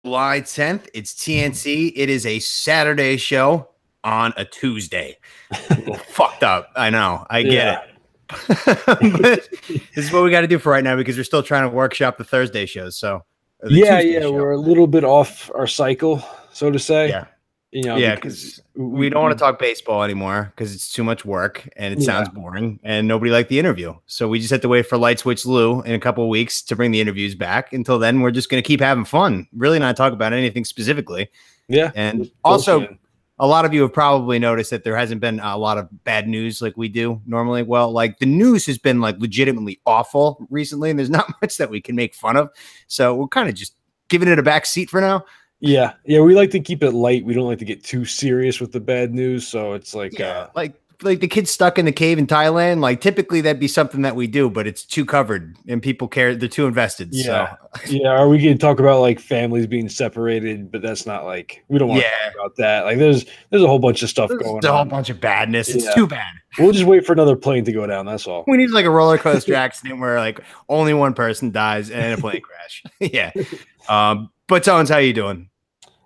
July 10th. It's TNC. It is a Saturday show on a Tuesday. Fucked up. I know. I get it. But this is what we got to do for right now because we're still trying to workshop the Thursday shows. So, Tuesday show. We're a little bit off our cycle, so to say. Yeah. Because we don't want to talk baseball anymore because it's too much work and it sounds boring and nobody liked the interview. So we just have to wait for Light Switch Lou in a couple of weeks to bring the interviews back. Until then, we're just going to keep having fun, really not talk about anything specifically. Yeah. And also, a lot of you have probably noticed that there hasn't been a lot of bad news like we do normally. Well, like the news has been like legitimately awful recently and there's not much that we can make fun of. So we're kind of just giving it a back seat for now. Yeah, we like to keep it light. We don't like to get too serious with the bad news. So it's like, like the kids stuck in the cave in Thailand. Like typically that'd be something that we do, but it's too covered and people care. They're too invested. Yeah, so. Are we going to talk about like families being separated? But that's not like we don't want to talk about that. Like there's a whole bunch of stuff going on. There's a whole bunch of badness. It's too bad. We'll just wait for another plane to go down. That's all. We need like a roller coaster accident where like only one person dies and a plane crash. But Tones, how you doing?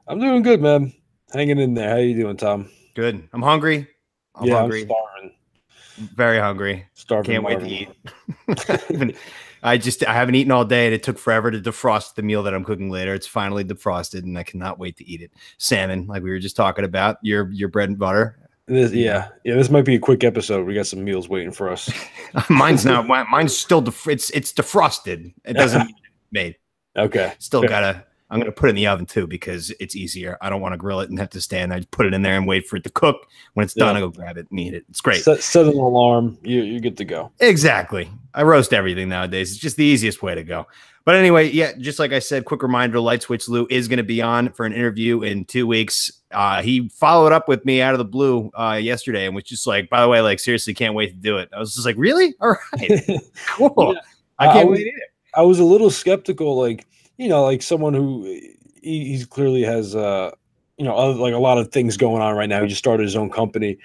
I'm doing good, man. Hanging in there. How you doing, Tom? Good. I'm hungry. I'm hungry. I'm starving. Very hungry. Starving. Can't wait to eat. I haven't eaten all day, and it took forever to defrost the meal that I'm cooking later. It's finally defrosted, and I cannot wait to eat it. Salmon, like we were just talking about, your bread and butter. This might be a quick episode. We got some meals waiting for us. Mine's not. Mine's still it's defrosted. It doesn't made. Okay. Still gotta. I'm going to put it in the oven too because it's easier. I don't want to grill it and have to stand. I just put it in there and wait for it to cook. When it's done, I go grab it and eat it. It's great. Set an alarm. You're good to go. Exactly. I roast everything nowadays. It's just the easiest way to go. But anyway, just like I said, quick reminder, Light Switch Lou is going to be on for an interview in 2 weeks. He followed up with me out of the blue yesterday and was just like, by the way, like seriously, can't wait to do it. I was just like, really? All right. Cool. I can't wait either. I was a little skeptical, like, like someone who he clearly has, like a lot of things going on right now. He just started his own company.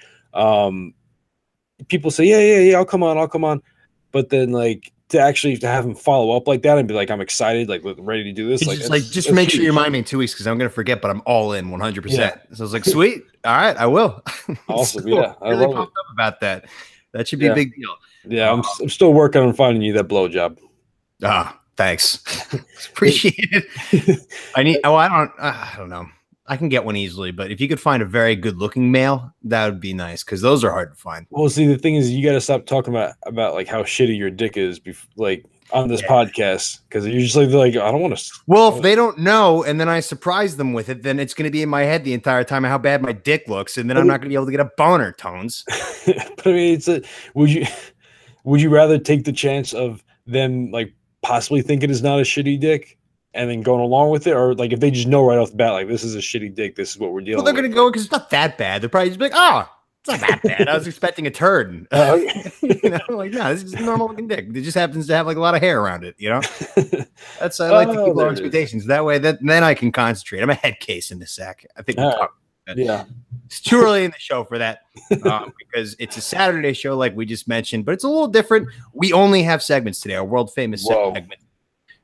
People say, yeah, I'll come on. But then like to have him follow up like that and be like, I'm excited, like ready to do this. Just make sure you remind me in 2 weeks because I'm going to forget, but I'm all in 100%. So I was like, sweet. All right, I will. Awesome. Cool. Yeah. I really love pumped up about that. That should be a big deal. Yeah. I'm still working on finding you that blowjob. Thanks. Appreciate it. I don't know. I can get one easily, but if you could find a very good looking male, that would be nice because those are hard to find. Well, see, the thing is, you got to stop talking about like how shitty your dick is, like on this podcast, because you're just like I don't want to. Well, if they don't know, and then I surprise them with it, then it's going to be in my head the entire time how bad my dick looks, and then I'm not going to be able to get a boner, Tones. But I mean, would you rather take the chance of them like possibly thinking it's not a shitty dick and then going along with it, or like if they just know right off the bat, like this is a shitty dick, this is what we're dealing with. Well, they're going to go because it's not that bad. They're probably just be like, oh, it's not that bad. I was expecting a turd. Like, no, this is a normal looking dick. It just happens to have like a lot of hair around it, That's I like to keep low expectations. That way, then I can concentrate. I'm a head case in the sack. I think we'll talk. Yeah, it's too early in the show for that because it's a Saturday show, like we just mentioned, but it's a little different. We only have segments today, our world famous segment.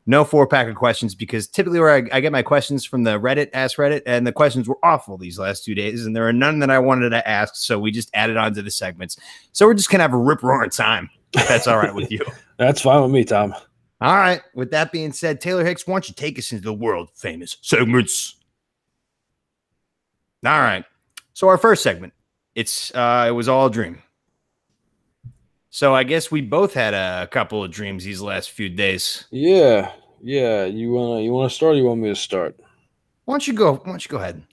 No 4-pack of questions because typically where I get my questions from the Reddit, Ask Reddit, and the questions were awful these last 2 days, and there are none that I wanted to ask, so we just added on to the segments. So we're just gonna have a rip-roaring time, if that's all right with you. That's fine with me, Tom. All right. With that being said, Taylor Hicks, why don't you take us into the world famous segments? All right. So our first segment, it was all a dream. So I guess we both had a couple of dreams these last few days. Yeah. You wanna start? Or you want me to start? Why don't you go ahead?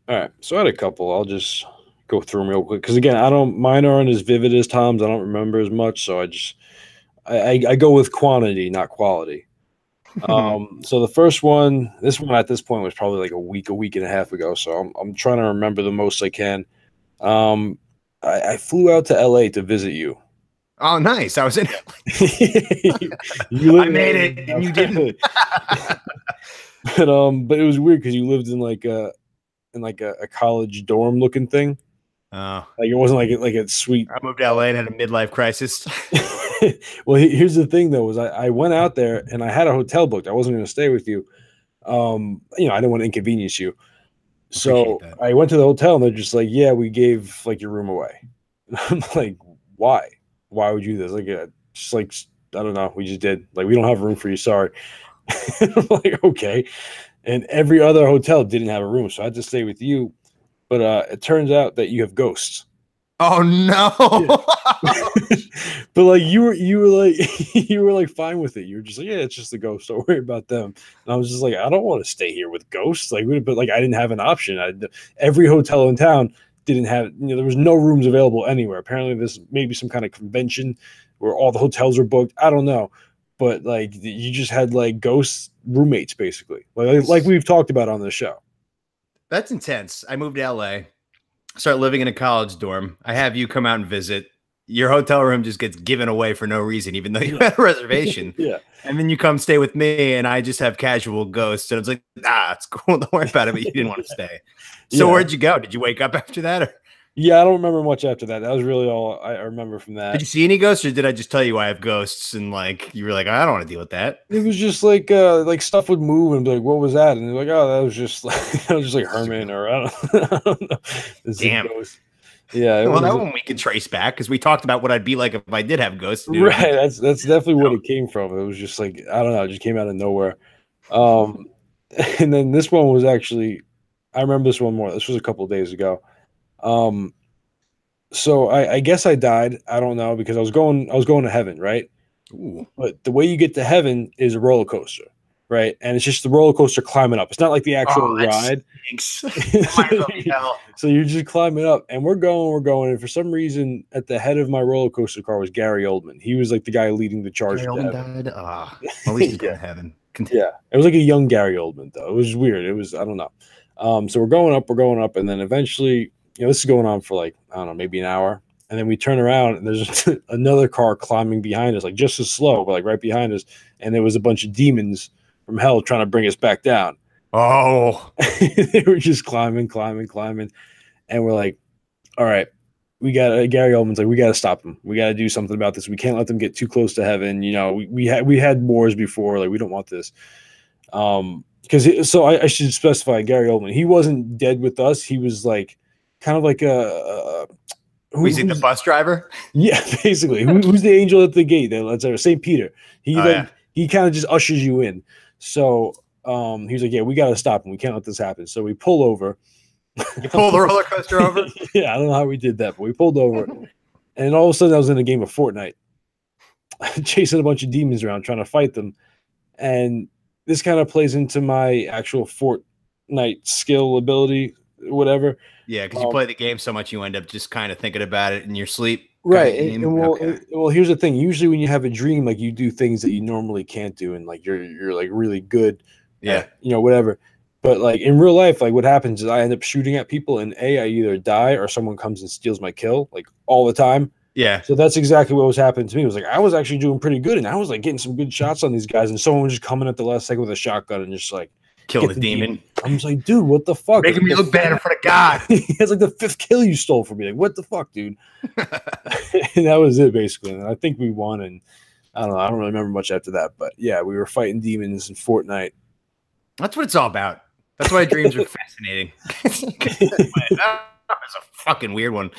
All right. So I had a couple. I'll just go through them real quick because again, mine aren't as vivid as Tom's. I don't remember as much, so I go with quantity, not quality. So the first one, this one at this point was probably like a week and a half ago. So I'm trying to remember the most I can. I flew out to LA to visit you. Oh, nice. I was in. I made it, and you didn't. But it was weird because you lived in like a college dorm looking thing. Oh, like it wasn't like a sweet. I moved to LA and had a midlife crisis. Well, here's the thing though: was I went out there and I had a hotel booked. I wasn't going to stay with you, You know, I didn't want to inconvenience you. Appreciate So that. I went to the hotel and they're just like, yeah, we gave like your room away. And I'm like, why? Why would you do this? Like, just like, I don't know. We just did. Like, we don't have room for you. Sorry. I'm like, okay. And every other hotel didn't have a room. So I had to stay with you. But it turns out that you have ghosts. Oh no. But like you were like you were like fine with it. You were just like, yeah, it's just a ghost. Don't worry about them. And I was just like, I don't want to stay here with ghosts. Like, but like I didn't have an option. Every hotel in town didn't have, you know, there was no rooms available anywhere. Apparently, this maybe some kind of convention where all the hotels are booked. I don't know, but like you just had like ghost roommates basically, like we've talked about on the show. That's intense. I moved to LA, start living in a college dorm. I have you come out and visit. Your hotel room just gets given away for no reason, even though you had a reservation. Yeah. And then you come stay with me, and I just have casual ghosts. And it's like, it's cool. Don't worry about it. But you didn't want to stay. So where'd you go? Did you wake up after that? Or? Yeah, I don't remember much after that. That was really all I remember from that. Did you see any ghosts, or did I just tell you I have ghosts? And like you were like, I don't want to deal with that. It was just like stuff would move and be like, what was that? And they're like, oh, that was just like Herman or I don't know. Damn. Yeah. Well, that one we can trace back because we talked about what I'd be like if I did have ghosts. Dude. Right. That's definitely what it came from. It was just like, I don't know, it just came out of nowhere. And then this one was actually, I remember this one more. This was a couple of days ago. So I guess I died. I don't know, because I was going to heaven, right? Ooh. But the way you get to heaven is a roller coaster, right? And it's just the roller coaster climbing up. It's not like the actual ride. So you're just climbing up, and we're going. And for some reason, at the head of my roller coaster car was Gary Oldman. He was like the guy leading the charge. Gary Oldman died. At least he's going to heaven. Yeah, it was like a young Gary Oldman, though. It was weird. It was, I don't know. So we're going up, and then eventually, you know, this is going on for like, I don't know, maybe an hour. And then we turn around and there's another car climbing behind us, like just as slow, but like right behind us. And there was a bunch of demons from hell trying to bring us back down. Oh, they were just climbing. And we're like, all right, we got Gary Oldman's like, we got to stop them. We got to do something about this. We can't let them get too close to heaven. You know, we had wars before. Like, we don't want this. Because I should specify Gary Oldman. He wasn't dead with us. He was like kind of like who's the bus driver? Yeah, basically. Who's the angel at the gate? Let's say St. Peter. He he kind of just ushers you in. So he was like, yeah, we got to stop him. We can't let this happen. So we pull over. You pull the roller coaster over? Yeah, I don't know how we did that, but we pulled over. And all of a sudden I was in a game of Fortnite, chasing a bunch of demons around, trying to fight them. And this kind of plays into my actual Fortnite skill ability, whatever. Yeah, because you play the game so much, you end up just kind of thinking about it in your sleep. Right. And well, here's the thing. Usually when you have a dream, like, you do things that you normally can't do, and like you're like really good. Yeah. You know, whatever. But like in real life, like what happens is I end up shooting at people, and I either die or someone comes and steals my kill, like all the time. Yeah. So that's exactly what was happening to me. It was like I was actually doing pretty good, and I was like getting some good shots on these guys, and someone was just coming at the last second with a shotgun and just like kill the demon. I'm just like, dude, what the fuck? Making me look bad in front of God. It's like the 5th kill you stole from me. Like, what the fuck, dude? And that was it, basically. And I think we won, and I don't know. I don't really remember much after that. But yeah, we were fighting demons in Fortnite. That's what it's all about. That's why dreams are fascinating. That was a fucking weird one.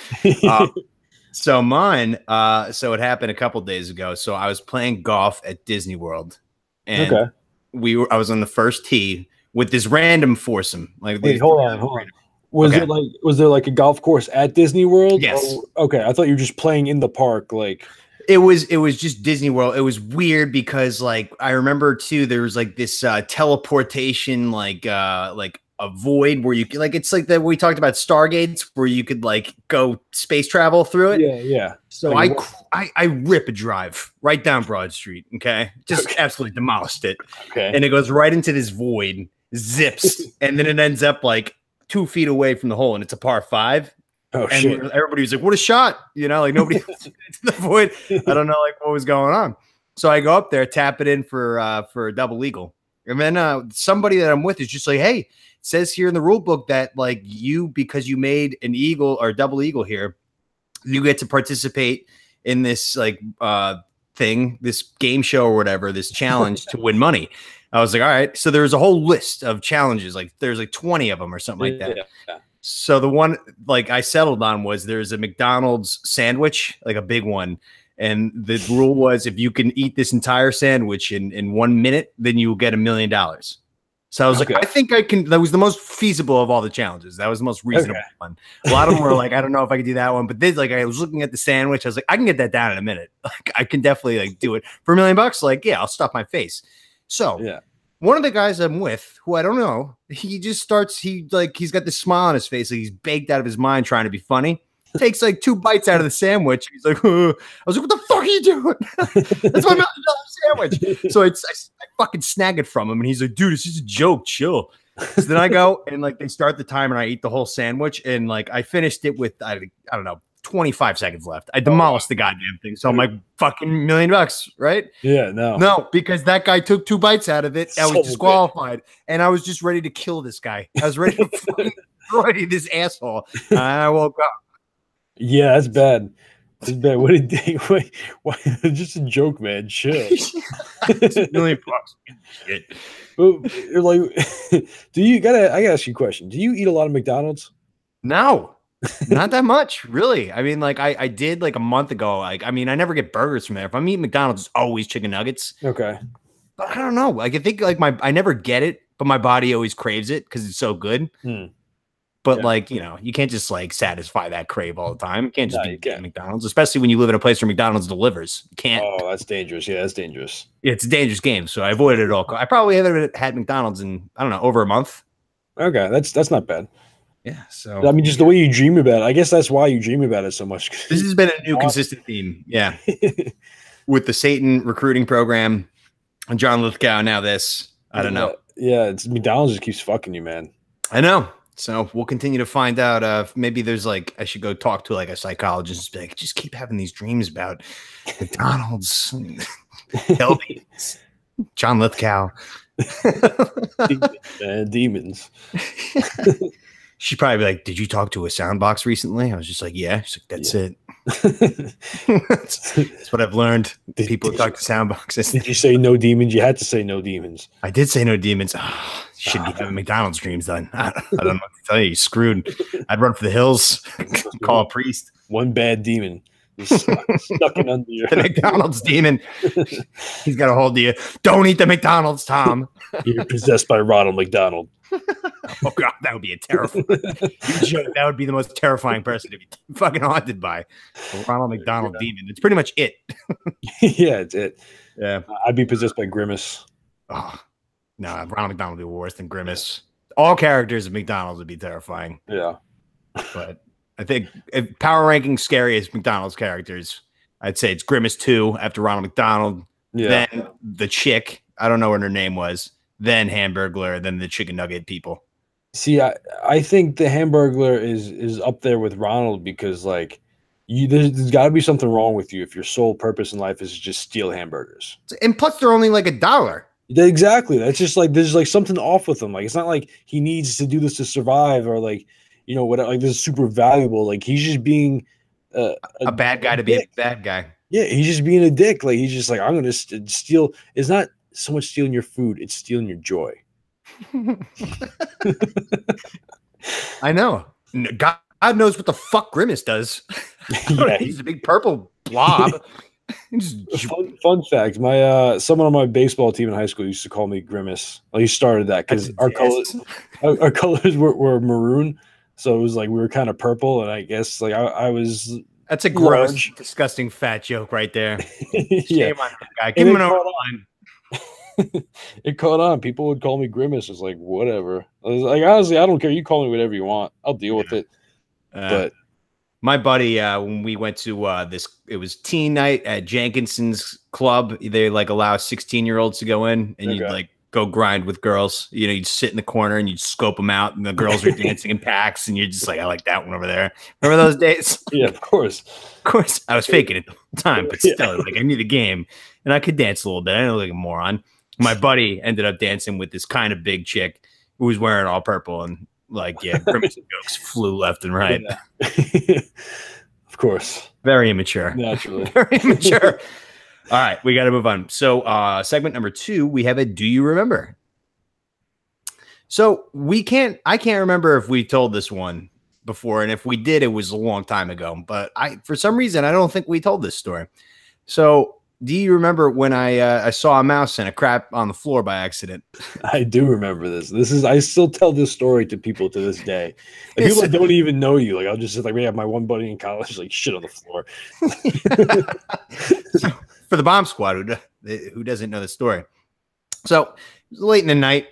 So mine, so it happened a couple days ago. So I was playing golf at Disney World, and I was on the first tee with this random foursome. Like, wait, hold on. Was there like a golf course at Disney World? Yes. Okay, I thought you were just playing in the park. Like, it was just Disney World. It was weird because like I remember too, there was like this teleportation, like a void where you could, like, it's like that we talked about Stargates where you could like go space travel through it. Yeah. So like, I rip a drive right down Broad Street. Okay, just absolutely demolished it. Okay, and it goes right into this void, zips, and then it ends up like 2 feet away from the hole, and it's a par 5. Oh, and shit. Everybody was like, what a shot. You know, like nobody it's the void. I don't know like what was going on. So I go up there, tap it in for a double eagle. And then somebody that I'm with is just like, hey, it says here in the rule book that like because you made an eagle or double eagle here, you get to participate in this like thing, this game show or whatever, this challenge to win money. I was like, all right. So there's a whole list of challenges. Like there's like 20 of them or something like that. Yeah. So the one like I settled on was there's a McDonald's sandwich, like a big one. And the rule was if you can eat this entire sandwich in 1 minute, then you will get $1 million. So I was like, I think I can. That was the most feasible of all the challenges. That was the most reasonable one. A lot of them were like, I don't know if I could do that one. But this, like, I was looking at the sandwich. I was like, I can get that down in a minute. Like, I can definitely like do it for $1 million. Like, yeah, I'll stuff my face. So one of the guys I'm with, who I don't know, he just starts. He's got this smile on his face. Like he's baked out of his mind trying to be funny. Takes like 2 bites out of the sandwich. He's like, I was like, what the fuck are you doing? That's my $1 million sandwich. So I fucking snag it from him. And he's like, dude, it's just a joke. Chill. So then I go and like they start the timer and I eat the whole sandwich. And like I finished it with, I don't know, 25 seconds left. I demolished the goddamn thing. So I'm like, fucking $1 million, right? Yeah, no, because that guy took 2 bites out of it. I was disqualified. And I was just ready to kill this guy. I was ready to fucking destroy this asshole. And I woke up. Yeah, that's bad. That's bad. What did they? Wait, just a joke, man. Chill. $1 million. Shit. Like, I gotta ask you a question. Do you eat a lot of McDonald's? No, not that much, really. I mean, like I did like a month ago. Like, I mean, I never get burgers from there. If I'm eating McDonald's, it's always chicken nuggets. Okay. But I don't know. Like, I think like I never get it, but my body always craves it because it's so good. But like, you know, you can't just like satisfy that crave all the time. You can't just eat McDonald's, especially when you live in a place where McDonald's delivers. You can't. Oh, that's dangerous. Yeah, that's dangerous. It's a dangerous game. So I avoided it all. I probably haven't had McDonald's in, I don't know, over a month. Okay. That's not bad. Yeah. So I mean, just the way you dream about it. I guess that's why you dream about it so much. This has been a new consistent theme. Yeah. With the Satan recruiting program and John Lithgow. Now this, I don't know. Yeah. It's McDonald's just keeps fucking you, man. I know. So we'll continue to find out. Maybe there's like I should go talk to like a psychologist. Be like, just keep having these dreams about McDonald's, John Lithgow, demons. She'd probably be like, "Did you talk to a soundbox recently?" I was just like, "Yeah." She's like, "That's it." That's what I've learned. People talk to soundboxes. Did you say no demons? You had to say no demons. I did say no demons. Oh, should be having McDonald's dreams then. I don't know what to tell you. You're screwed. I'd run for the hills, call a priest. One bad demon. Stuck in under your the McDonald's demon. He's got a hold of you. Don't eat the McDonald's, Tom. You're possessed by Ronald McDonald. Oh God, that would be a terrifying. That would be the most terrifying person to be fucking haunted by. A Ronald McDonald demon. It's pretty much it. Yeah, it's it. Yeah, I'd be possessed by Grimace. Oh no, Ronald McDonald would be worse than Grimace. All characters of McDonald's would be terrifying. Yeah, but I think if power ranking scariest McDonald's characters, I'd say it's Grimace 2 after Ronald McDonald. Yeah. Then the chick, I don't know what her name was. Then Hamburglar, then the chicken nugget people. See, I think the Hamburglar is up there with Ronald because like there's got to be something wrong with you if your sole purpose in life is to just steal hamburgers. And plus, they're only like $1. Exactly. That's just like there's like something off with him. Like it's not like he needs to do this to survive or like what like this is super valuable. Like he's just being a bad guy to be a bad guy. Yeah, he's just being a dick. Like he's just like I'm gonna steal. It's not so much stealing your food; it's stealing your joy. I know. God knows what the fuck Grimace does. Yeah, he's a big purple blob. Fun fact: my someone on my baseball team in high school used to call me Grimace. Well, he started that because our colors were maroon, so it was like we were kind of purple, and I guess like I was. That's a gross, disgusting fat joke right there. Yeah, shame on that guy. Give him an line. It caught on. People would call me Grimace. It's like whatever. I was like, honestly, I don't care. You call me whatever you want. I'll deal with it. But my buddy, when we went to it was teen night at Jenkinson's club. They like allow 16-year-olds to go in, and you'd like go grind with girls. You'd sit in the corner and you'd scope them out, and the girls are dancing in packs, and you're just like, I like that one over there. Remember those days? Yeah, of course. Of course, I was faking it the whole time, but still, like I knew the game, and I could dance a little bit. I didn't look like a moron. My buddy ended up dancing with this kind of big chick who was wearing all purple, and like, Grimace jokes flew left and right. Yeah. Of course. Very immature. Naturally. Very immature. All right, we got to move on. So, segment number 2, we have a Do You Remember? So I can't remember if we told this one before, and if we did, it was a long time ago. But for some reason, I don't think we told this story. So, do you remember when I saw a mouse and a crap on the floor by accident? I do remember this. I still tell this story to people to this day. Like, people that don't even know you. Like, I'll just like, we have my one buddy in college, like shit on the floor. So, for the bomb squad, who doesn't know the story? So it was late in the night.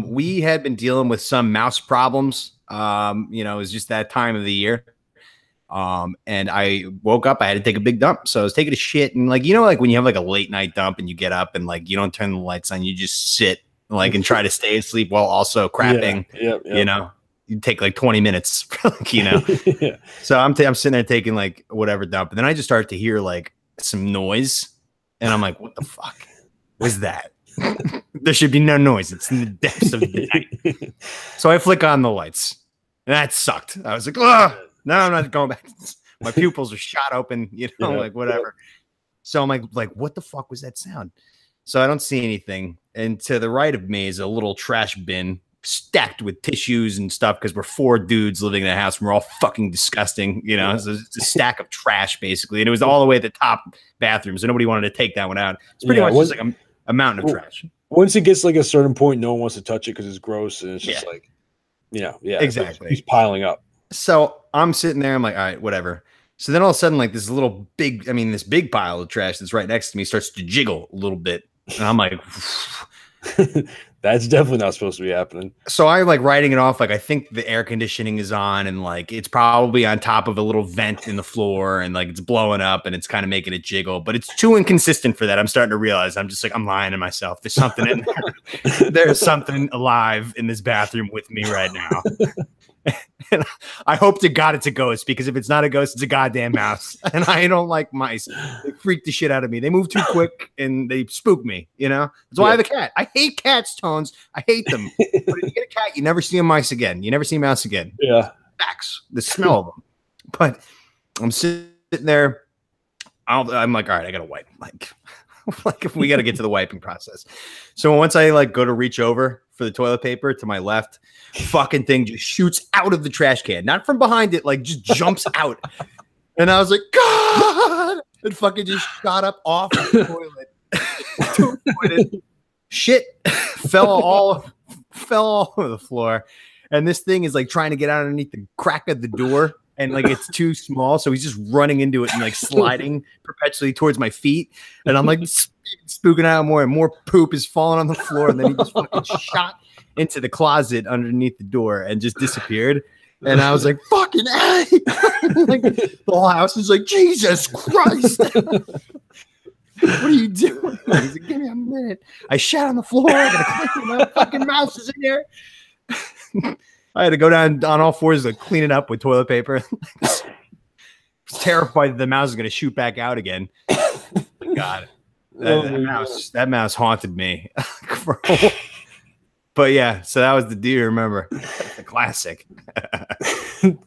We had been dealing with some mouse problems. It was just that time of the year. And I woke up, I had to take a big dump. So I was taking a shit, and like when you have like a late night dump and you get up and like you don't turn the lights on, you just sit like and try to stay asleep while also crapping. Yeah. You take like 20 minutes, Yeah. So I'm sitting there taking like whatever dump, and then I just start to hear like some noise, and I'm like, what the fuck was that? There should be no noise. It's in the depths of the night. So I flick on the lights, and that sucked. I was like, oh, no, I'm not going back. My pupils are shot open, like whatever. So I'm like, what the fuck was that sound? So I don't see anything. And to the right of me is a little trash bin stacked with tissues and stuff, because we're 4 dudes living in a house and we're all fucking disgusting, So it's a stack of trash basically, and it was all the way at the top bathroom, so nobody wanted to take that one out. It's pretty much just like a mountain of trash. Once it gets like a certain point, no one wants to touch it because it's gross, and it's just like, exactly. He's piling up. So I'm sitting there, I'm like, all right, whatever. So then all of a sudden, like this big pile of trash that's right next to me starts to jiggle a little bit, and I'm like, that's definitely not supposed to be happening. So I'm like writing it off. Like, I think the air conditioning is on, and like, it's probably on top of a little vent in the floor, and like, it's blowing up and it's kind of making it jiggle, but it's too inconsistent for that. I'm starting to realize I'm just like, I'm lying to myself. There's something in there. There's something alive in this bathroom with me right now. And I hope to God it's a ghost, because if it's not a ghost, it's a goddamn mouse. And I don't like mice. They freak the shit out of me. They move too quick and they spook me, That's why I have a cat. I hate cats, Tones. I hate them. But if you get a cat, you never see a mice again. You never see a mouse again. Yeah. Facts. The smell of them. But I'm sitting there. I'm like, all right, I got to wipe. Like if we got to get to the wiping process. So once I like go to reach over for the toilet paper to my left, fucking thing just shoots out of the trash can, not from behind it, like just jumps out. And I was like, God, it fucking just shot up off the toilet. Shit fell all over the floor. And this thing is like trying to get out underneath the crack of the door, and like it's too small, so he's just running into it and like sliding perpetually towards my feet, and I'm like spooking out more, and more poop is falling on the floor, and then he just fucking shot into the closet underneath the door and just disappeared. And I was like, fucking A! Like, the whole house is like, Jesus Christ. What are you doing? He's like, give me a minute. I shat on the floor. I gotta clean it up. Fucking mouse is in here. I had to go down on all fours to clean it up with toilet paper. I was terrified that the mouse is going to shoot back out again. God, that mouse haunted me. But yeah, so that was the Do You Remember? The classic.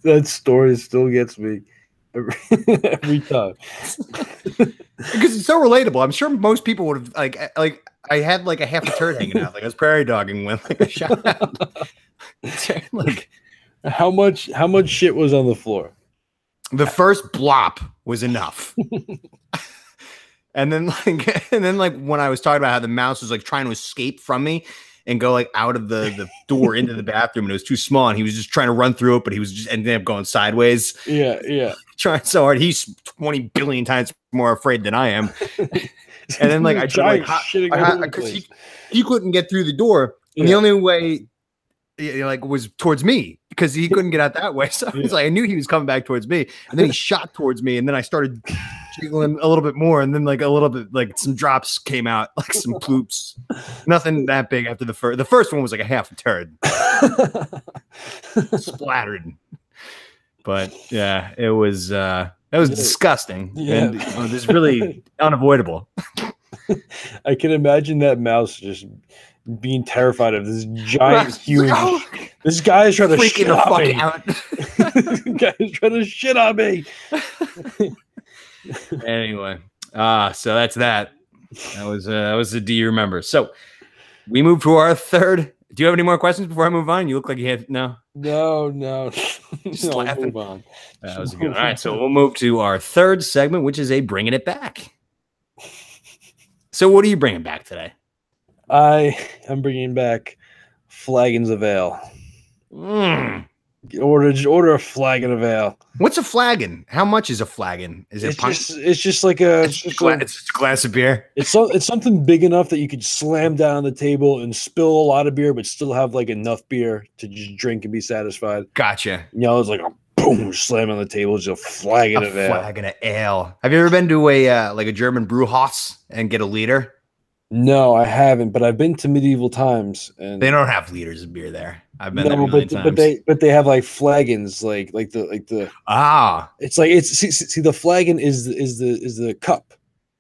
That story still gets me every time. Because it's so relatable. I'm sure most people would have like I had like a half a turd hanging out. Like I was prairie dogging when like I shot out. Like, how much shit was on the floor? The first blop was enough. and then when I was talking about how the mouse was like trying to escape from me and go like out of the door into the bathroom, and it was too small, and he was just trying to run through it, but he was just ended up going sideways. Yeah. Trying so hard. He's 20 billion times more afraid than I am. And then like I tried because he couldn't get through the door, and the only way like was towards me, because he couldn't get out that way. So it's like I knew he was coming back towards me, and then he shot towards me, and then I started jiggling a little bit more, and then like a little bit like some drops came out, like some ploops. Nothing that big after the first. The first one was like a half a turd, splattered. But yeah, it was disgusting, and it was really unavoidable. I can imagine that mouse just being terrified of this giant, huge. This guy is trying to shit on me. This guy is trying to shit on me. Anyway, So that's that. That was the Do You Remember? So we move to our third. Do you have any more questions before I move on? You look like you have no. No. Just No, laughing. move on. That was good. All right, so we'll move to our third segment, which is a bringing it back. So what are you bringing back today? I am bringing back Flagons of Ale. Order a flagon of ale. What's a flagon? How much is a flagon? Is it it's just like it's just a glass of beer. It's something big enough that you could slam down on the table and spill a lot of beer, but still have like enough beer to just drink and be satisfied. Gotcha. You know, it's like a boom, slam on the table, just a flagon of ale. Flagon of ale. Have you ever been to a German brew house and get a liter? No, I haven't, but I've been to Medieval Times, and they don't have liters of beer there. I've been there many times. But they have like flagons, like the It's like see the flagon is the cup.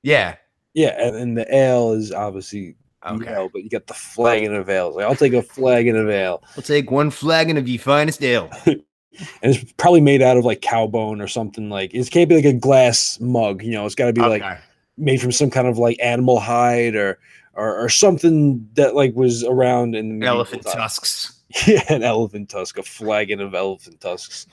Yeah, and the ale is obviously ale, but you got the flagon of ale. Like, I'll take a flagon of ale. I'll take one flagon of your finest ale. And it's probably made out of like cow bone or something. Like it can't be like a glass mug. You know, it's got to be like made from some kind of like animal hide or something that like was around in the elephant tusks. Yeah, an elephant tusk, a flagon of elephant tusks.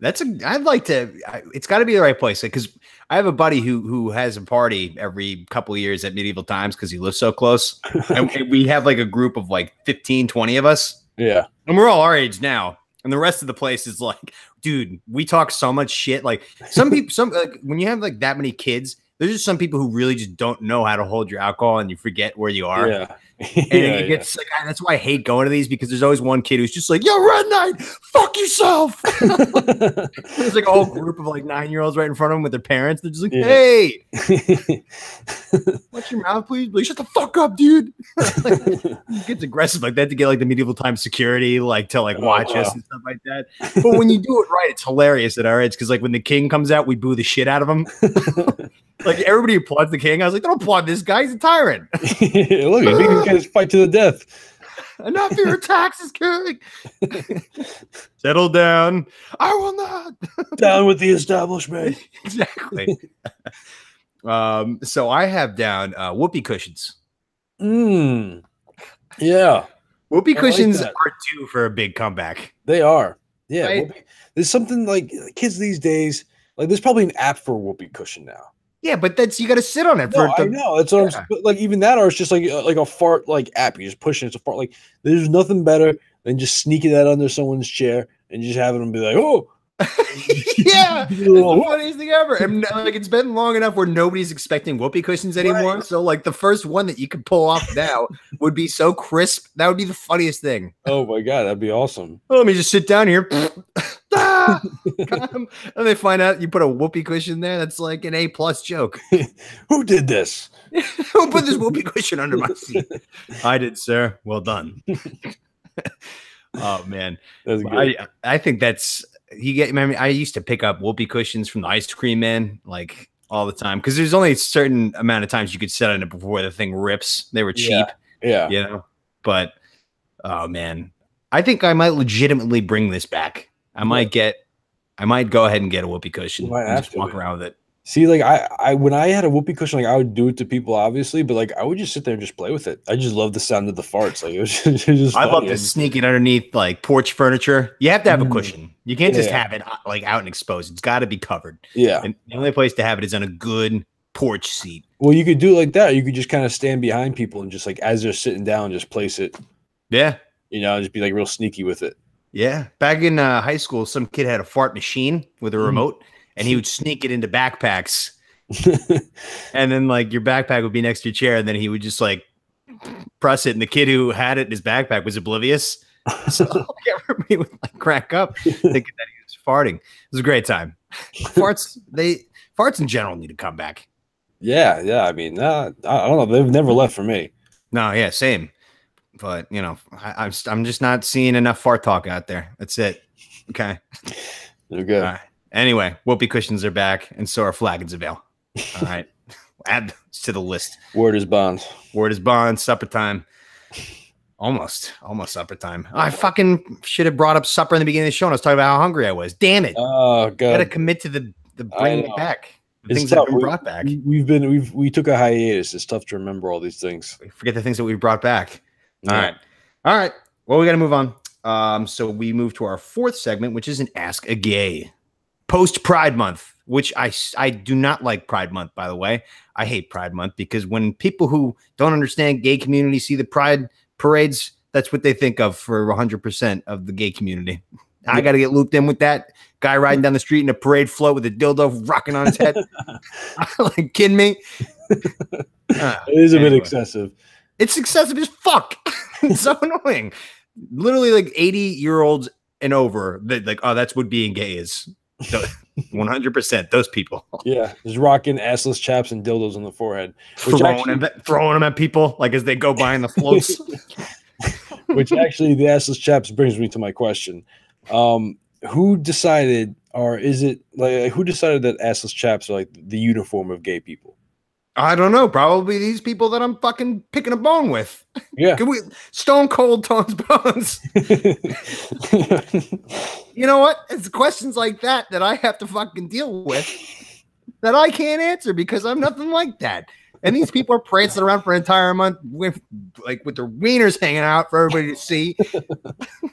I'd like to. It's got to be the right place because I have a buddy who has a party every couple of years at Medieval Times because he lives so close, and we have like a group of like 15, 20 of us. Yeah, and we're all our age now. And the rest of the place is like, dude, we talk so much shit. Like some people, when you have like that many kids, there's just some people who really just don't know how to hold your alcohol and you forget where you are. Yeah. And it gets like, that's why I hate going to these because there's always one kid who's just like, yo, Red Knight, fuck yourself. There's like a whole group of like 9-year-olds right in front of them with their parents. They're just like, hey, watch your mouth, please. Like, shut the fuck up, dude. It gets aggressive like that to get like the Medieval Times security, like to like watch us and stuff like that. But when you do it right, it's hilarious at our age because like when the king comes out, we boo the shit out of him. Like everybody applauds the king. I was like, don't applaud this guy. He's a tyrant. Look, he's making guys fight to the death. Enough of your taxes, king. Settle down. I will not. Down with the establishment. Exactly. So I have down whoopee cushions. Yeah. Whoopee cushions are due for a big comeback. They are. Yeah. Right? There's something like kids these days, like there's probably an app for whoopee cushion now. Yeah, but you got to sit on it. I know. It's like even that, or it's just like a fart like app. You just push it. It's a fart. Like there's nothing better than just sneaking that under someone's chair and just having them be like, oh, yeah, it's the funniest thing ever. And like it's been long enough where nobody's expecting whoopee cushions anymore. Right. So like the first one that you could pull off now would be so crisp. That would be the funniest thing. Oh my god, that'd be awesome. Well, let me just sit down here. And they find out you put a whoopee cushion there. That's like an A+ joke. Who did this? Who put this whoopee cushion under my seat? I did, sir. Well done. Oh man, that's good. I think that's I used to pick up whoopee cushions from the ice cream man like all the time because there's only a certain amount of times you could sit on it before the thing rips. They were cheap. Yeah. You know, but oh man, I think I might legitimately bring this back. I might go ahead and get a whoopee cushion and just walk around with it. See, like I when I had a whoopee cushion, like I would do it to people, obviously, but like I would just sit there and just play with it. I just love the sound of the farts. Like it was just I love to sneak it underneath like porch furniture. You have to have a cushion. You can't just have it like out and exposed. It's got to be covered. Yeah. And the only place to have it is on a good porch seat. Well, you could do it like that. You could just kind of stand behind people and just like as they're sitting down, just place it. Yeah. You know, just be like real sneaky with it. Yeah. Back in high school, some kid had a fart machine with a remote. And he would sneak it into backpacks. And then like your backpack would be next to your chair. And then he would just like press it. And the kid who had it in his backpack was oblivious. So like, everybody would like crack up thinking that he was farting. It was a great time. Farts in general need to come back. Yeah. I mean, I don't know. They've never left for me. No, yeah, same. But you know, I'm just not seeing enough fart talk out there. That's it. Okay. They're good. Anyway, whoopee cushions are back, and so are flagons of ale. All right. Add to the list. Word is bond. Word is bond. Supper time. Almost supper time. I fucking should have brought up supper in the beginning of the show, and I was talking about how hungry I was. Damn it. Oh, God. I got to commit to the bringing it back. things that have been brought back. We took a hiatus. It's tough to remember all these things. Forget the things that we brought back. Yeah. All right. Well, we got to move on. So we move to our fourth segment, which is an Ask a Gay. Post Pride Month, which I do not like Pride Month, by the way. I hate Pride Month because when people who don't understand gay community see the Pride parades, that's what they think of for 100% of the gay community. I got to get looped in with that guy riding down the street in a parade float with a dildo rocking on his head. Like, kidding me? It is a bit excessive. It's excessive as fuck. It's so annoying. Literally, like 80-year-olds and over, that like, oh, that's what being gay is. 100%. Those people. Yeah, just rocking assless chaps and dildos on the forehead, throwing them at people like as they go by in the floats. Which actually, the assless chaps brings me to my question. Who decided, or is it like who decided that assless chaps are like the uniform of gay people? I don't know. Probably these people that I'm fucking picking a bone with. Yeah. Can we Stone Cold Tones Bones? You know what? It's questions like that I have to fucking deal with that I can't answer because I'm nothing like that. And these people are prancing around for an entire month with their wieners hanging out for everybody to see.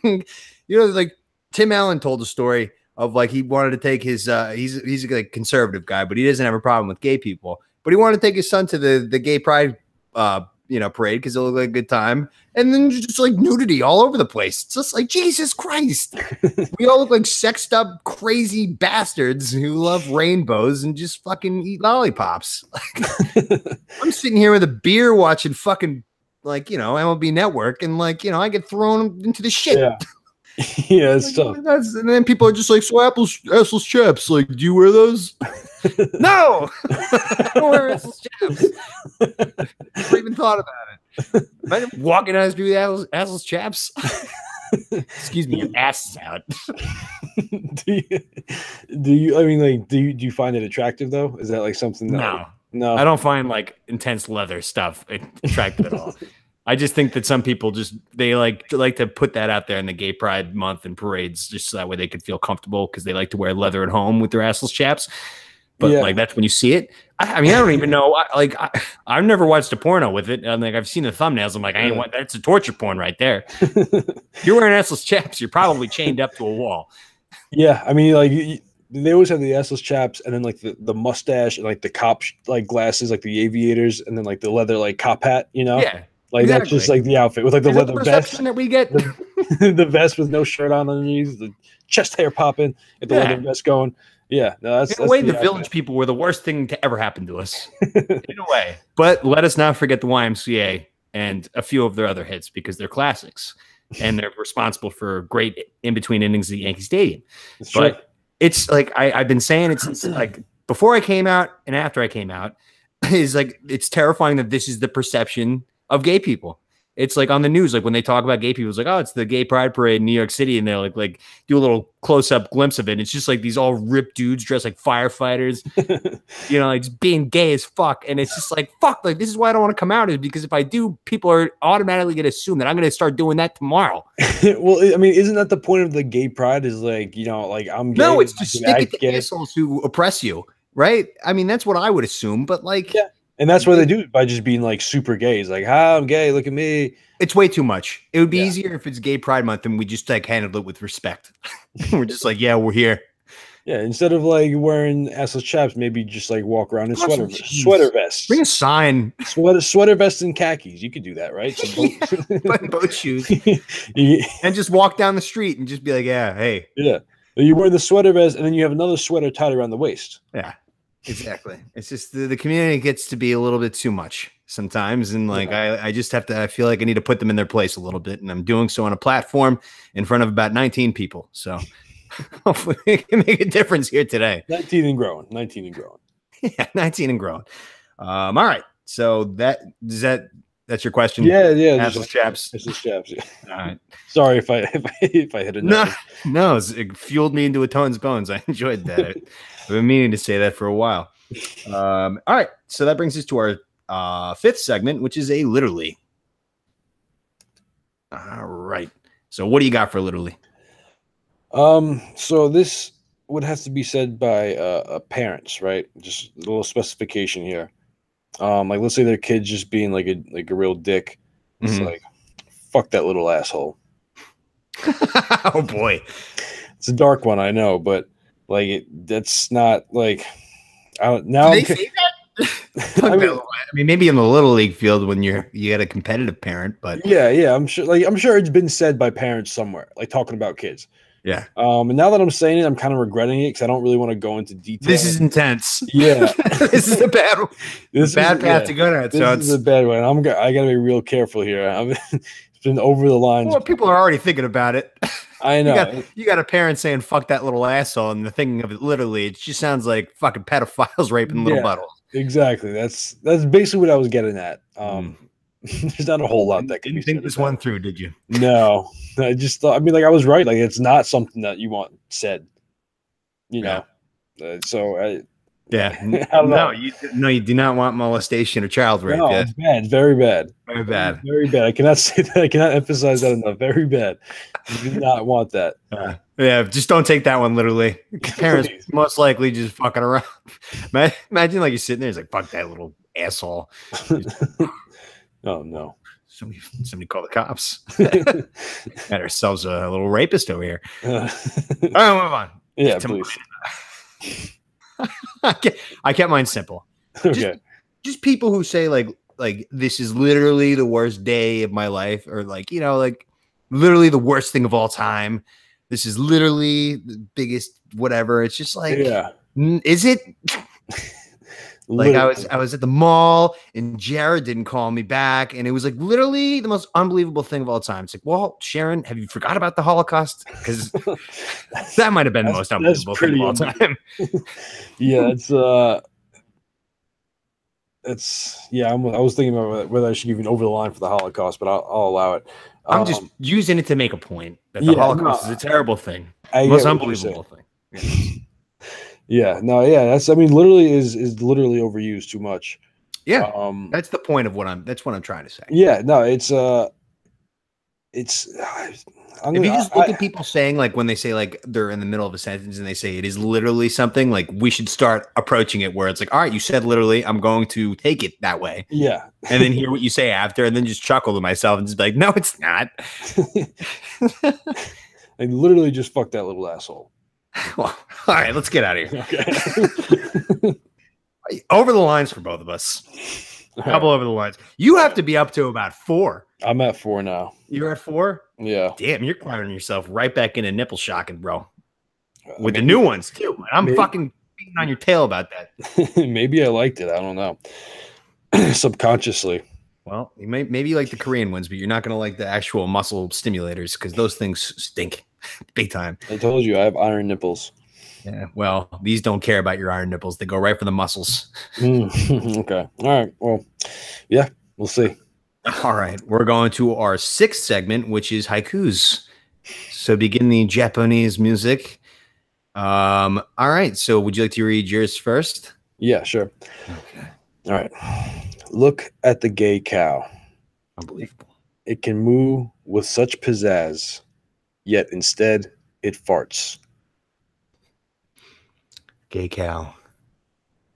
You know, like Tim Allen told a story of like he wanted to take his he's a conservative guy, but he doesn't have a problem with gay people. But he wanted to take his son to the gay pride parade because it looked like a good time. And then just like nudity all over the place. It's just like, Jesus Christ. We all look like sexed up, crazy bastards who love rainbows and just fucking eat lollipops. I'm sitting here with a beer watching fucking like, MLB Network and like, I get thrown into the shit. Yeah. Yeah, it's tough. And then people are just like, so assless chaps, like, do you wear those? No! I don't wear assless chaps. Never even thought about it. Imagine walking down the street with assless chaps. Excuse me, your ass is out. Do you find it attractive though? Is that like something that No. I don't find like intense leather stuff attractive at all. I just think that some people they like to put that out there in the Gay Pride Month and parades, just so that way they could feel comfortable because they like to wear leather at home with their assless chaps. But like that's when you see it. I mean, I don't even know. I've never watched a porno with it. I'm like, I've seen the thumbnails. I'm like, that's a torture porn right there. You're wearing assless chaps. You're probably chained up to a wall. Yeah, I mean, like they always have the assless chaps, and then like the mustache and like the cop like glasses, like the aviators, and then like the leather like cop hat. Yeah. Like exactly. That's just like the outfit with like the leather vest that we get. The vest with no shirt on underneath, the chest hair popping, get the leather vest going. Yeah, no, that's in a way, the Village People were the worst thing to ever happen to us. In a way. But let us not forget the YMCA and a few of their other hits because they're classics and they're responsible for great in-between innings at Yankee Stadium. But it's like I've been saying it since like before I came out and after I came out, is like it's terrifying that this is the perception of gay people. It's like on the news, like when they talk about gay people, it's like, oh, it's the Gay Pride Parade in New York City, and they're like do a little close-up glimpse of it. And it's just like these all ripped dudes dressed like firefighters, like just being gay as fuck. And it's just like, fuck, like this is why I don't want to come out, is because if I do, people are automatically gonna assume that I'm gonna start doing that tomorrow. Well, I mean, isn't that the point of the gay pride? Is like, like I'm gay. No, it's to stick it to assholes who oppress you, right? I mean, that's what I would assume, but like and that's what they do by just being like super gay. It's like, I'm gay. Look at me. It's way too much. It would be easier if it's Gay Pride Month and we just like handled it with respect. We're just like, yeah, we're here. Yeah, instead of like wearing assless chaps, maybe just like walk around in sweater vests. Bring a sign. Sweater vest and khakis. You could do that, right? Boat shoes. And just walk down the street and just be like, yeah, hey. Yeah. You're wearing the sweater vest and then you have another sweater tied around the waist. Yeah. Exactly. It's just the community gets to be a little bit too much sometimes. And like, I just have to, I feel like I need to put them in their place a little bit. And I'm doing so on a platform in front of about 19 people. So hopefully we can make a difference here today. 19 and growing. Yeah. 19 and growing. All right. So that's your question. Yeah. Assless chaps. Assless chaps. Yeah. All right. Sorry if I hit a note. No, it fueled me into a Tones Bones. I enjoyed that. I've been meaning to say that for a while. All right. So that brings us to our fifth segment, which is a Literally. All right. So what do you got for Literally? So this would have to be said by parents, right? Just a little specification here. Like let's say their kid's just being like a real dick. It's like, fuck that little asshole. Oh boy, it's a dark one, I know, but like that's not like. Say that? I mean, maybe in the little league field when you get a competitive parent, but yeah, I'm sure it's been said by parents somewhere, like talking about kids. Yeah. And now that I'm saying it, I'm kind of regretting it because I don't really want to go into detail. This is intense. Yeah, this is a bad path to go down. This is a bad one. I got to be real careful here. It's been over the line. Well, people are already thinking about it. I know. You got a parent saying "fuck that little asshole," and the thinking of it literally, it just sounds like fucking pedophiles raping little buttholes. Exactly. That's basically what I was getting at. There's not a whole lot that can be think this one through, did you? No, I just thought. I mean, like I was right. Like it's not something that you want said. You know. So I don't know. You do not want molestation or child rape. No, it's bad. It's very bad. Very bad. Very bad. I cannot say that. I cannot emphasize that enough. Very bad. You do not want that. Yeah, just don't take that one literally. Parents most likely just fucking around. Imagine like you're sitting there, it's like, fuck that little asshole. Oh no. Somebody call the cops. Got ourselves a little rapist over here. All right, move on. Yeah, please. I kept mine simple. Okay. Just people who say like this is literally the worst day of my life, or like, you know, like literally the worst thing of all time. This is literally the biggest whatever. It's just like, is it? Like I was at the mall and Jared didn't call me back, and it was like literally the most unbelievable thing of all time. It's like, well, Sharon, have you forgot about the Holocaust? Because that might have been the most unbelievable thing of all time. Yeah, I was thinking about whether I should even over the line for the Holocaust, but I'll allow it. I'm just using it to make a point that the Holocaust is a terrible thing, most unbelievable thing. That's, I mean, literally is literally overused too much. Yeah, that's the point of what I'm trying to say. Yeah, no, it's if you just look at people saying, like, when they say like they're in the middle of a sentence and they say it is literally something, like we should start approaching it where it's like, all right, you said literally, I'm going to take it that way. Yeah. And then hear what you say after, and then just chuckle to myself and just be like, no, it's not. I literally just fucked that little asshole. Well, all right, let's get out of here. Okay. Over the lines for both of us. A couple over the lines. You have to be up to about 4. I'm at 4 now. You're at 4? Yeah. Damn, you're climbing yourself right back into nipple shocking, bro. With the new ones too. I'm fucking beating on your tail about that. Maybe I liked it. I don't know. Subconsciously. Well, you maybe you like the Korean ones, but you're not gonna like the actual muscle stimulators because those things stink big time. I told you I have iron nipples. Yeah, well, these don't care about your iron nipples. They go right for the muscles. Okay. All right. Well, yeah, we'll see. All right. We're going to our 6th segment, which is haikus. So begin the Japanese music. All right. So would you like to read yours first? Yeah, sure. Okay. All right. Look at the gay cow. Unbelievable. It can moo with such pizzazz, yet instead it farts. Gay cow.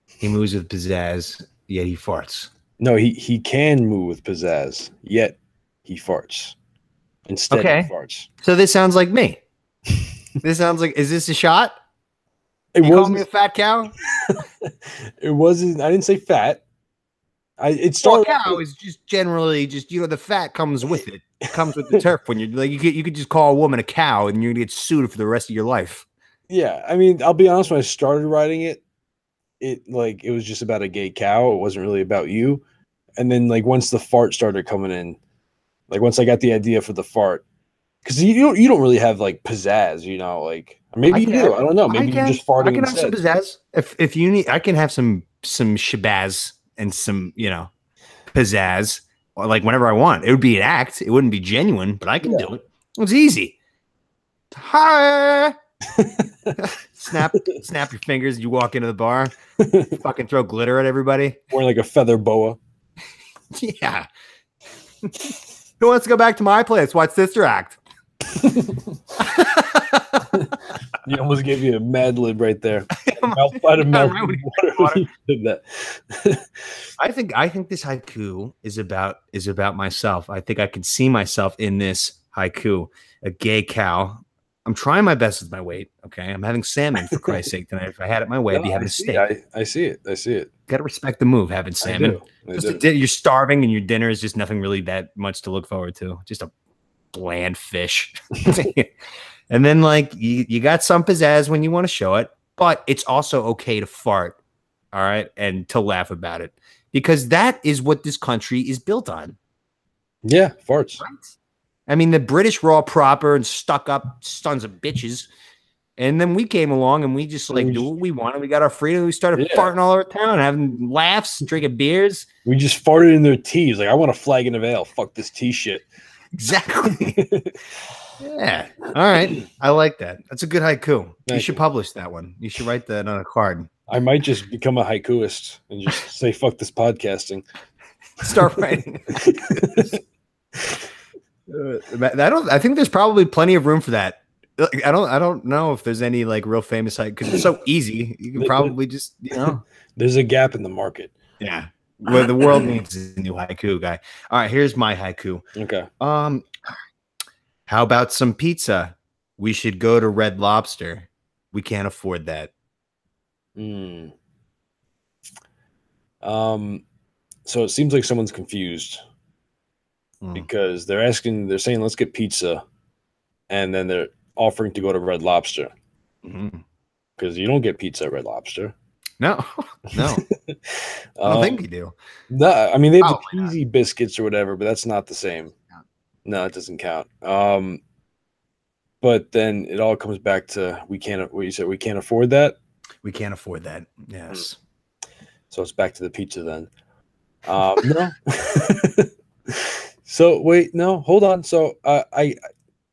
He moves with pizzazz, yet he farts. No, he can moo with pizzazz, yet he farts. Instead he farts. So this sounds like me. This sounds like, is this a shot? You call me a fat cow? It wasn't. I didn't say fat. Cow is just generally just, you know, the fat comes with it. It comes with the turf. When you're like, you could just call a woman a cow and you're gonna get sued for the rest of your life. Yeah, I mean, I'll be honest. When I started writing it, it was just about a gay cow. It wasn't really about you. And then like once the fart started coming in, like once I got the idea for the fart, because you don't really have like pizzazz, you know, like maybe you do. I don't know. Maybe you're just farting. I can have some pizzazz if you need. I can have some shabazz and some, you know, pizzazz, or like whenever I want. It would be an act. It wouldn't be genuine, but I can do it. It's easy. Hi. snap your fingers. You walk into the bar, fucking throw glitter at everybody. Wearing like a feather boa. Yeah. Who wants to go back to my place? Watch Sister Act. You almost gave me a Mad Lib right there. Outside of mouth water. Did that. I think this haiku is about myself. I think I can see myself in this haiku. A gay cow. I'm trying my best with my weight. Okay, I'm having salmon for Christ's sake tonight. If I had it my way, I'd be having a steak. I see it. Got to respect the move. Having salmon. You're starving, and your dinner is just nothing really that much to look forward to. Just a bland fish. And then like you got some pizzazz when you want to show it, but it's also okay to fart, all right, and to laugh about it, because that is what this country is built on. Yeah, farts. Right? I mean, the British were all proper and stuck up sons of bitches, and then we came along and we just like do what we wanted. We got our freedom. We started farting all over town, having laughs, drinking beers. We just farted in their teas. Like, I want a flag in a veil. Fuck this tea shit. Exactly. Yeah. All right. I like that. That's a good haiku. You should publish that one. You should write that on a card. I might just become a haikuist and just say fuck this podcasting. Start writing. I think there's probably plenty of room for that. I don't know if there's any like real famous haiku because it's so easy. You can probably just, there's a gap in the market. Yeah. Well, the world needs a new haiku guy. All right, here's my haiku. Okay. How about some pizza? We should go to Red Lobster. We can't afford that. So it seems like someone's confused because they're saying, let's get pizza. And then they're offering to go to Red Lobster because you don't get pizza at Red Lobster. No. I don't think you do. No, I mean, they have the cheesy biscuits or whatever, but that's not the same. No, it doesn't count. But then it all comes back to what you said, we can't afford that. We can't afford that. Yes. So it's back to the pizza then. No. So wait, no, hold on. So I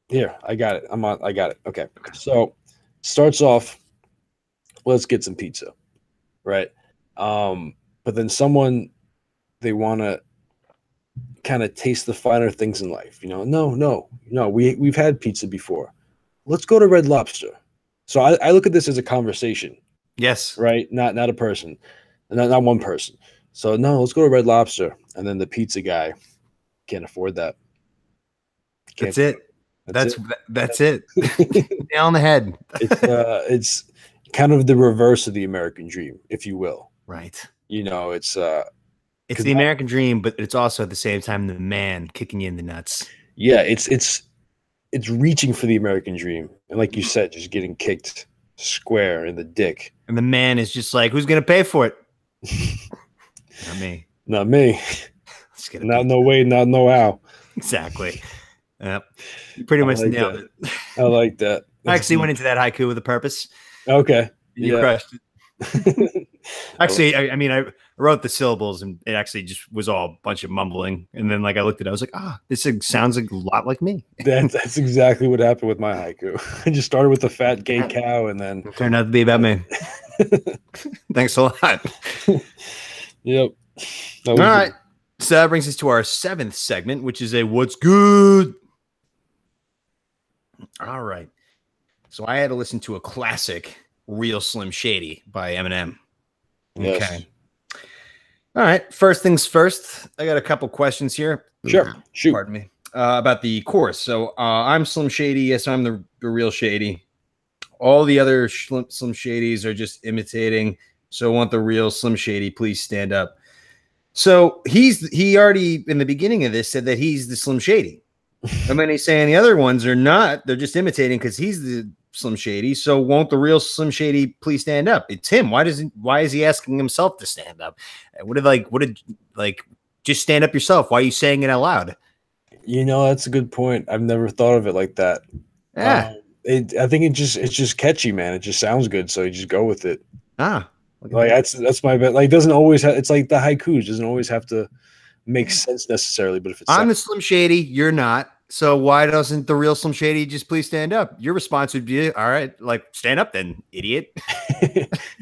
got it. I got it. Okay. So starts off, let's get some pizza. Right. But then they want to kind of taste the finer things in life. No, we've had pizza before. Let's go to Red Lobster. So I look at this as a conversation. Yes. Right. Not a person, not one person. So no, let's go to Red Lobster. And then the pizza guy can't afford that. That's it. That's it. Nail on the head. It's kind of the reverse of the American dream, if you will. Right. It's the American dream, but it's also at the same time the man kicking you in the nuts. Yeah, it's reaching for the American dream, and like you said, just getting kicked square in the dick. And the man is just like, "Who's gonna pay for it?" Not me. Not me. Not no way. Not no how. Exactly. Yep. You pretty much nailed it. I like that. I actually went into that haiku with a purpose. Okay. You crushed it. Actually, I wrote the syllables and it actually just was all a bunch of mumbling. And then like I looked at it, I was like, this sounds like a lot like me. That's exactly what happened with my haiku. I just started with a fat gay cow and then it turned out to be about me. Thanks a lot. Yep. All right. So that brings us to our 7th segment, which is a what's good. All right. So I had to listen to a classic, Real Slim Shady by Eminem. Yes. Okay. All right. First things first. I got a couple questions here. Sure. Shoot. Pardon me. About the chorus. So I'm Slim Shady. Yes, I'm the real Shady. All the other Slim Shadys are just imitating. So I want the real Slim Shady. Please stand up. So he already in the beginning of this said that he's the Slim Shady. And then he's saying the other ones are not. They're just imitating because he's the Slim Shady. So won't the real Slim Shady please stand up? It's him. Why is he asking himself to stand up? What did just stand up yourself? Why are you saying it out loud? That's a good point. I've never thought of it like that. Yeah. I think it's just catchy, man. It just sounds good, so you just go with it. Like that's my bet. Like, it doesn't always have. It's like the haikus doesn't always have to make sense necessarily. But if it's I'm the Slim Shady, you're not. So why doesn't the real Slim Shady just please stand up? Your response would be, all right, like stand up then, idiot.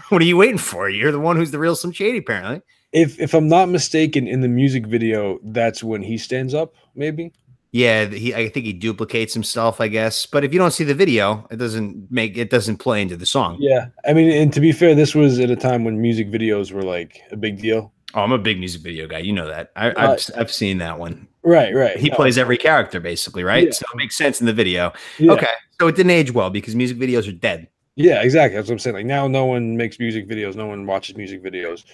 What are you waiting for? You're the one who's the real Slim Shady, apparently. If I'm not mistaken, in the music video, that's when he stands up, maybe. Yeah, I think he duplicates himself, I guess. But if you don't see the video, it doesn't play into the song. Yeah, I mean, and to be fair, this was at a time when music videos were like a big deal. Oh, I'm a big music video guy. You know that. I've seen that one. Right. He plays every character basically, right? Yeah. So it makes sense in the video. Yeah. Okay, so it didn't age well because music videos are dead. Yeah, exactly. That's what I'm saying. Like now, no one makes music videos. No one watches music videos.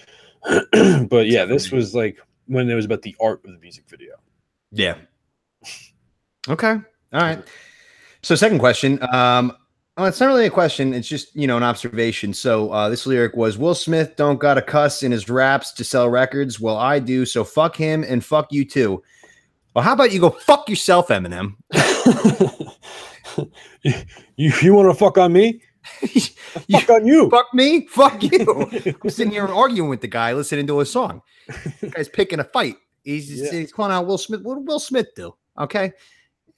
But yeah, this was like when it was about the art of the music video. Yeah. Okay. All right. So second question. Well, it's not really a question. It's just, an observation. So this lyric was, Will Smith don't got a cuss in his raps to sell records. Well, I do. So fuck him and fuck you too. Well, how about you go fuck yourself, Eminem? you want to fuck on me? Fuck on you. Fuck me? Fuck you. I'm sitting here arguing with the guy, listening to his song. The guy's picking a fight. He's calling out Will Smith. What did Will Smith do? Okay.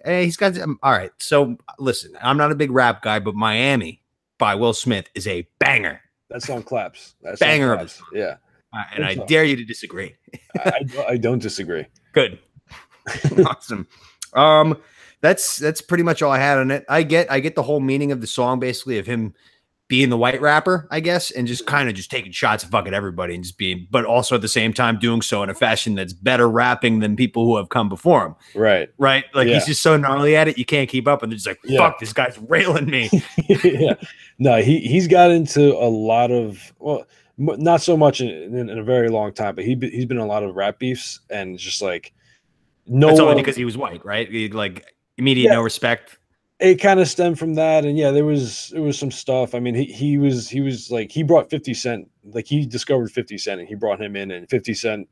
Hey, he's got all right. So listen, I'm not a big rap guy, but Miami by Will Smith is a banger. That song claps. That banger claps. Yeah. And I dare you to disagree. I don't disagree. Good. Awesome. That's pretty much all I had on it. I get the whole meaning of the song, basically, of him being the white rapper, I guess, and just kind of just taking shots at fucking everybody and just being, but also at the same time doing so in a fashion that's better rapping than people who have come before him. Right. Like he's just so gnarly at it, you can't keep up, and they're just like, fuck, this guy's railing me. Yeah. No, he's got into a lot of, well, not so much in a very long time, but he's been in a lot of rap beefs, and just like that's only because he was white, right? Like immediate no respect. It kind of stemmed from that, and there was some stuff. I mean, he was like, he brought 50 Cent, like he discovered 50 Cent, and he brought him in, and 50 Cent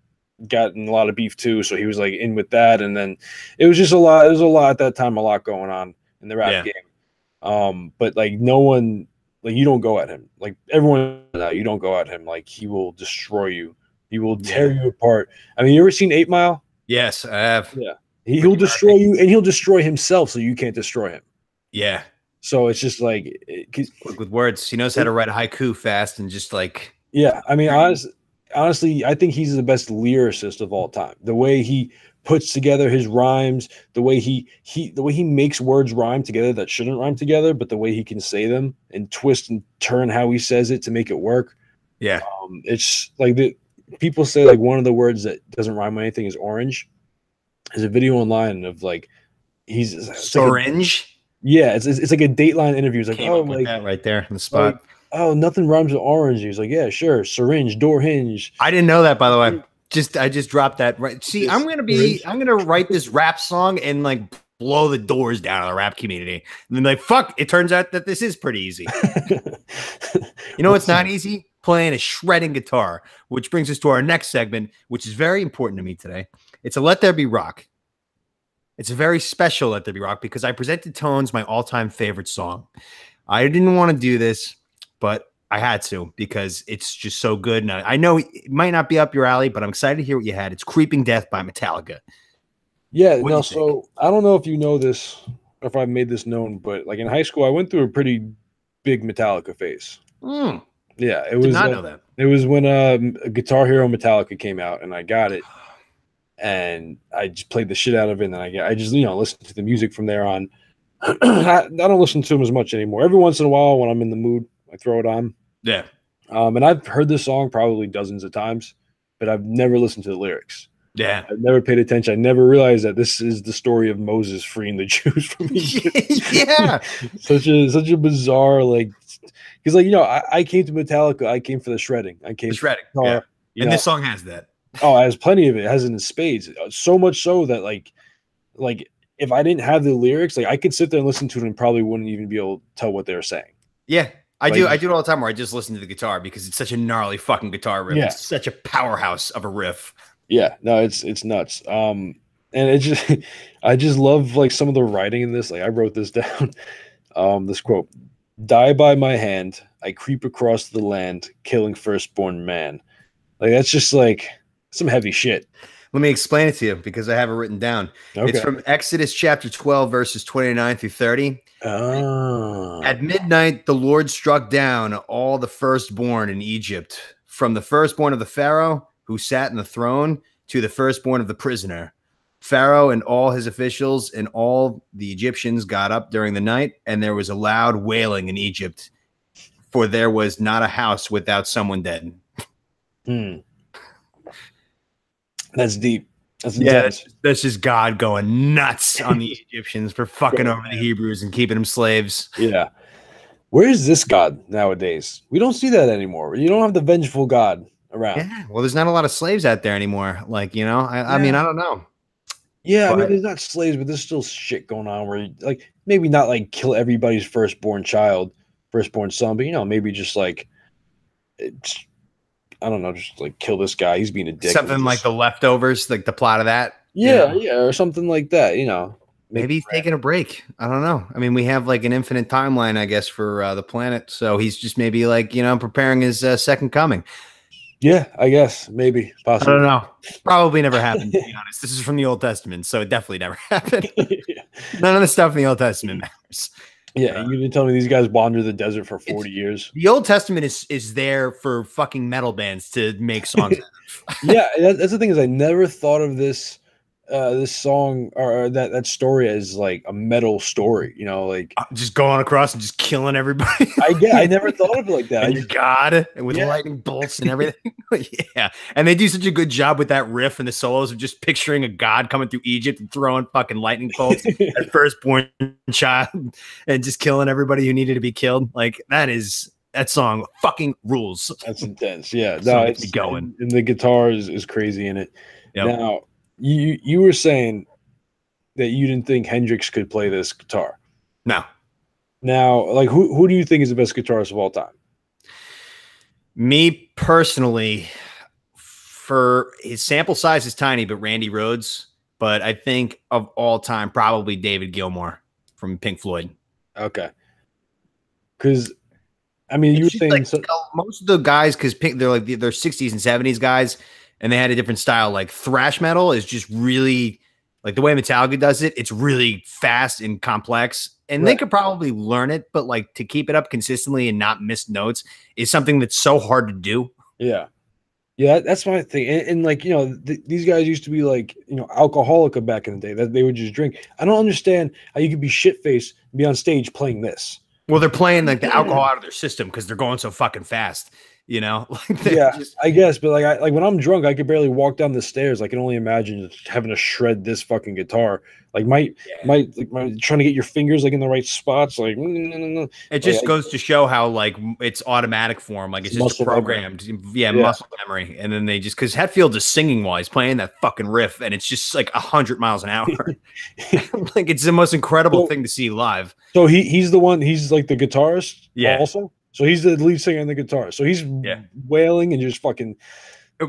got in a lot of beef too, so he was like in with that, and then it was just a lot. There was a lot at that time, a lot going on in the rap game. But like no one, like you don't go at him. Like everyone, you don't go at him. Like he will destroy you. He will tear you apart. I mean, you ever seen 8 Mile? Yes, I have. Yeah, he'll destroy you, and he'll destroy himself, so you can't destroy him. Yeah. So it's just like quick with words. He knows how to write a haiku fast and just like. Yeah, I mean, honestly, I think he's the best lyricist of all time. The way he puts together his rhymes, the way he makes words rhyme together that shouldn't rhyme together, but the way he can say them and twist and turn how he says it to make it work. Yeah. It's like people say like one of the words that doesn't rhyme with anything is orange. There's a video online of like orange. Yeah, it's like a Dateline interview. It's like, oh, like that right there in the spot. Like, oh, nothing rhymes with orange. He's like, yeah, sure. Syringe, door hinge. I didn't know that, by the way. I just dropped that. Right. See, I'm gonna write this rap song and like blow the doors down on the rap community. And then like, fuck, it turns out that this is pretty easy. You know what's not easy? Playing a shredding guitar, which brings us to our next segment, which is very important to me today. It's a Let There Be Rock. It's a very special Let There Be Rock because I presented Tones my all-time favorite song. I didn't want to do this, but I had to because it's just so good. And I know it might not be up your alley, but I'm excited to hear what you had. It's Creeping Death by Metallica. Yeah, no, so I don't know if you know this or if I've made this known, but like in high school, I went through a pretty big Metallica phase. Yeah, it was. Did not know that. It was when Guitar Hero Metallica came out, and I got it. And I just played the shit out of it, and then I just listened to the music from there on. I don't listen to them as much anymore. Every once in a while, when I'm in the mood, I throw it on. Yeah. And I've heard this song probably dozens of times, but I've never listened to the lyrics. Yeah. I've never paid attention. I never realized that this is the story of Moses freeing the Jews from Egypt. Yeah. such a bizarre, like, because I came to Metallica. I came for the shredding. I came for shredding. Yeah. And this song has that. Oh, it has plenty of it. It has it in spades. So much so that like if I didn't have the lyrics, like I could sit there and listen to it and probably wouldn't even be able to tell what they were saying. Yeah, I do it all the time where I just listen to the guitar because it's such a gnarly fucking guitar riff. Yeah. It's such a powerhouse of a riff. Yeah, no, it's nuts. And it just I just love like some of the writing in this. Like I wrote this down. This quote: "Die by my hand, I creep across the land, killing firstborn man." Like that's just like some heavy shit. Let me explain it to you because I have it written down. Okay. It's from Exodus chapter 12, verses 29 through 30. Oh. At midnight, the Lord struck down all the firstborn in Egypt, from the firstborn of the Pharaoh who sat in the throne to the firstborn of the prisoner. Pharaoh and all his officials and all the Egyptians got up during the night, and there was a loud wailing in Egypt, for there was not a house without someone dead. That's deep. That's intense. That's just God going nuts on the Egyptians for fucking over the Hebrews and keeping them slaves. Yeah. Where is this God nowadays? We don't see that anymore. You don't have the vengeful God around. Yeah. Well, there's not a lot of slaves out there anymore. Like, you know, I mean, I don't know. Yeah, but, I mean, there's not slaves, but there's still shit going on where, like, maybe not like kill everybody's firstborn son, but, you know, maybe just like, I don't know, just like kill this guy. He's being a dick. Something like The Leftovers, like the plot of that. Yeah, or something like that, you know. Maybe he's taking a break. I don't know. I mean, we have like an infinite timeline, I guess, for the planet. So he's just maybe like, you know, preparing his second coming. Yeah, I guess. Maybe. Possibly. I don't know. Probably never happened, to be honest. This is from the Old Testament, so it definitely never happened. None of the stuff in the Old Testament matters. Yeah, you didn't tell me these guys wandered the desert for 40 years. The Old Testament is there for fucking metal bands to make songs. Yeah, that's the thing is I never thought of this song or that story as like a metal story, you know, like just going across and just killing everybody. I never thought of it like that. And God, and with lightning bolts and everything. Yeah, and they do such a good job with that riff and the solos of just picturing a God coming through Egypt and throwing fucking lightning bolts at firstborn child and just killing everybody who needed to be killed. Like that song fucking rules. That's intense. Yeah, no, it's going, and the guitar is crazy in it. Yep. Now, you were saying that you didn't think Hendrix could play this guitar. No. Now, like who do you think is the best guitarist of all time? Me personally, for his sample size is tiny, but Randy Rhoads. But I think of all time, probably David Gilmour from Pink Floyd. Okay. Because I mean, you were saying like, most of the guys, because they're 60s and 70s guys, and they had a different style. Like thrash metal is just really like the way Metallica does it. It's really fast and complex, and they could probably learn it, but like to keep it up consistently and not miss notes is something that's so hard to do. Yeah. Yeah, that's my thing. And like, you know, these guys used to be like, you know, alcoholic back in the day that they would just drink. I don't understand how you could be shit-faced and be on stage playing this. Well, they're playing like the alcohol out of their system because they're going so fucking fast, you know? I guess, but like when I'm drunk, I could barely walk down the stairs. I can only imagine having to shred this fucking guitar. Like my trying to get your fingers like in the right spots. Like it just goes to show how like it's automatic for him. Like it's just programmed. Yeah, muscle memory. And then they just because Hetfield is singing while he's playing that fucking riff, and it's just like 100 miles an hour. Like it's the most incredible thing to see live. So he's the one. He's like the guitarist. Yeah. Also, so he's the lead singer and the guitarist. So he's wailing and just fucking. For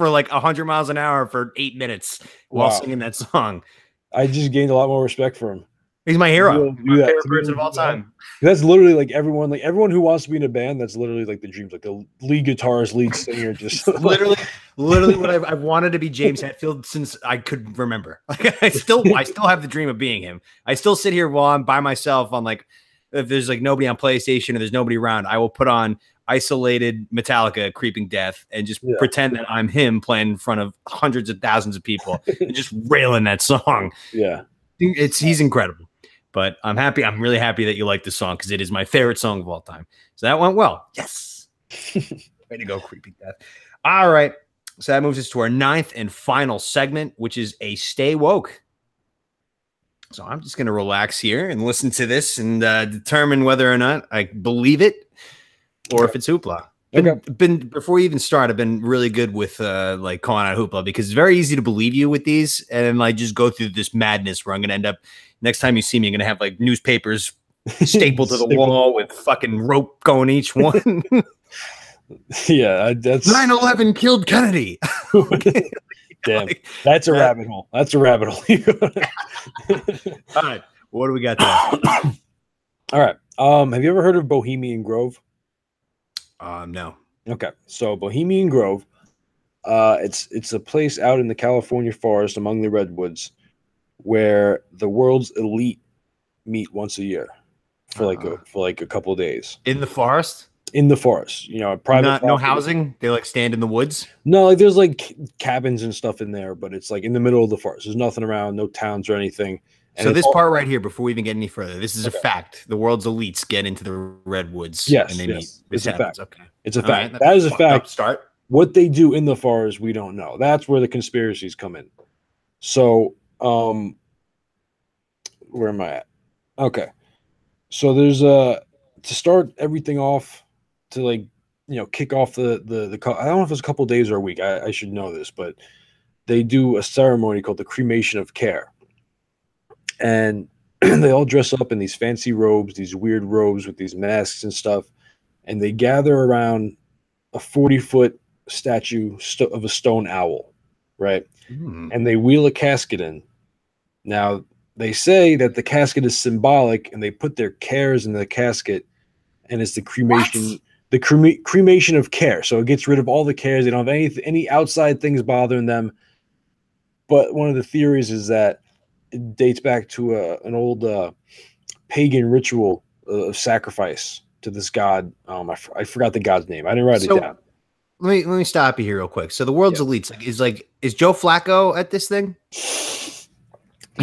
like 100 miles an hour for 8 minutes while singing that song. I just gained a lot more respect for him. He's my hero. My favorite person of all time. That's literally like everyone who wants to be in a band. That's literally like the dreams, like the lead guitarist, lead singer. Just literally what I've wanted to be James Hetfield since I could remember. Like I still have the dream of being him. I still sit here while I'm by myself on like if there's like nobody on PlayStation or there's nobody around, I will put on isolated Metallica Creeping Death and just pretend that I'm him playing in front of hundreds of thousands of people and just railing that song. Yeah. He's incredible. But I'm really happy that you like this song because it is my favorite song of all time. So that went well. Yes. Way to go, Creeping Death. All right. So that moves us to our 9th and final segment, which is a Stay Woke. So I'm just going to relax here and listen to this and determine whether or not I believe it or if it's hoopla. Before you even start, I've been really good with like calling out hoopla because it's very easy to believe you with these, and I just go through this madness where I'm going to end up next time you see me, I'm going to have like newspapers stapled to the wall with fucking rope going each one. Yeah, that's 9/11 killed Kennedy. Damn, that's a rabbit hole. That's a rabbit hole. All right, what do we got there? All right, have you ever heard of Bohemian Grove? No. Okay, so Bohemian Grove, it's a place out in the California forest among the redwoods, where the world's elite meet once a year for like a couple of days in the forest. in the forest. Private no housing. They like stand in the woods. No, like there's like cabins and stuff in there, but it's like in the middle of the forest. There's nothing around, no towns or anything. And so this part right here, before we even get any further, this is a fact. The world's elites get into the redwoods. Yes, and they yes. meet. This happens. Okay, it's a fact. Right, that is a fact. Start. What they do in the forest, we don't know. That's where the conspiracies come in. So, where am I at? Okay. So there's to start everything off, to like, kick off the I don't know if it's a couple days or a week. I should know this, but they do a ceremony called the cremation of care. And they all dress up in these fancy robes, these weird robes with these masks and stuff, and they gather around a 40-foot statue of a stone owl, right? And they wheel a casket in. Now, they say that the casket is symbolic, and they put their cares in the casket, and it's the cremation, cremation of care. So it gets rid of all the cares. They don't have any outside things bothering them. But one of the theories is that it dates back to an old pagan ritual of sacrifice to this god. I forgot the god's name. I didn't write it down. Let me stop you here real quick. So the world's elites is Joe Flacco at this thing?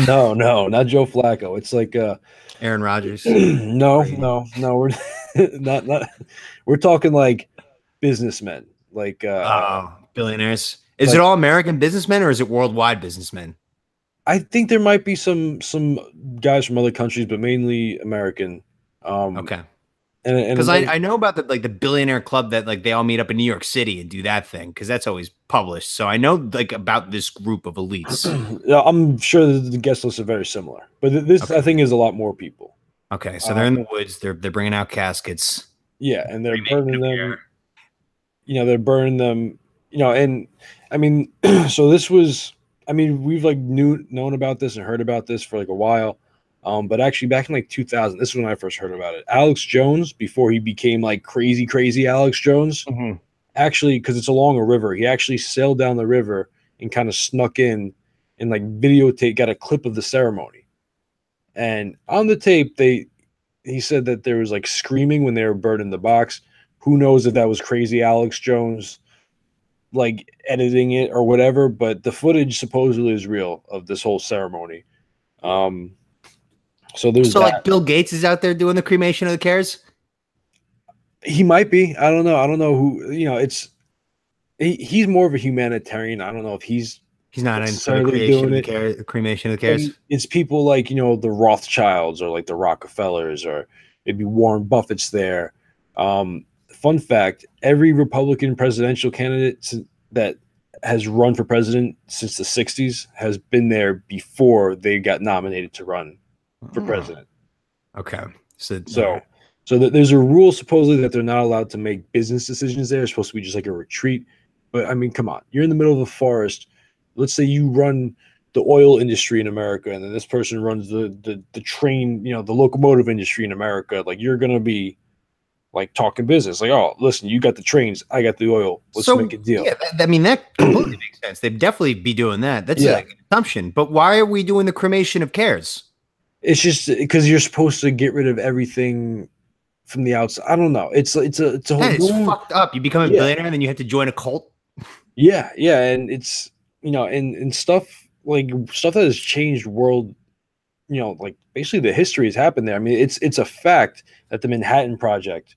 No, not Joe Flacco. It's like Aaron Rodgers. No. We're not. We're talking like businessmen, like billionaires. Is it all American businessmen or is it worldwide businessmen? I think there might be some guys from other countries, but mainly American. Okay. And because I know about the billionaire club that like they all meet up in New York City and do that thing, because that's always published. So I know like about this group of elites. I'm sure the guest lists are very similar, but this I think is a lot more people. Okay, so they're in the woods. They're bringing out caskets. Yeah, and they're burning them. They're burning them. And I mean, so this was. I mean, we've like known about this and heard about this for like a while. But actually back in like 2000, this is when I first heard about it. Alex Jones, before he became like crazy Alex Jones, actually, because it's along a river, he actually sailed down the river and kind of snuck in and like videotape, got a clip of the ceremony. And on the tape, he said that there was like screaming when they were burning the box. Who knows if that was crazy Alex Jones like editing it or whatever, but the footage supposedly is real of this whole ceremony. So there's like Bill Gates is out there doing the cremation of the cares. He might be. I don't know who. He's more of a humanitarian. I don't know if he's not necessarily doing the cremation of the cares. It's people like the Rothschilds or like the Rockefellers or maybe Warren Buffett's there. Fun fact: every Republican presidential candidate that has run for president since the 60s has been there before they got nominated to run for president. Okay. So there's a rule supposedly that they're not allowed to make business decisions there. It's supposed to be just like a retreat. But I mean, come on, you're in the middle of a forest. Let's say you run the oil industry in America, and then this person runs the train, the locomotive industry in America. Like, you're gonna be like talking business. Like, oh, listen, you got the trains, I got the oil. Let's make a deal. Yeah, I mean, that completely makes sense. They'd definitely be doing that. That's like an assumption. But why are we doing the cremation of cares? It's just because you're supposed to get rid of everything from the outside. I don't know. It's a whole. It's fucked up. You become a billionaire and then you have to join a cult. Yeah, and it's and stuff that has changed world. Like basically the history has happened there. I mean, it's a fact that the Manhattan Project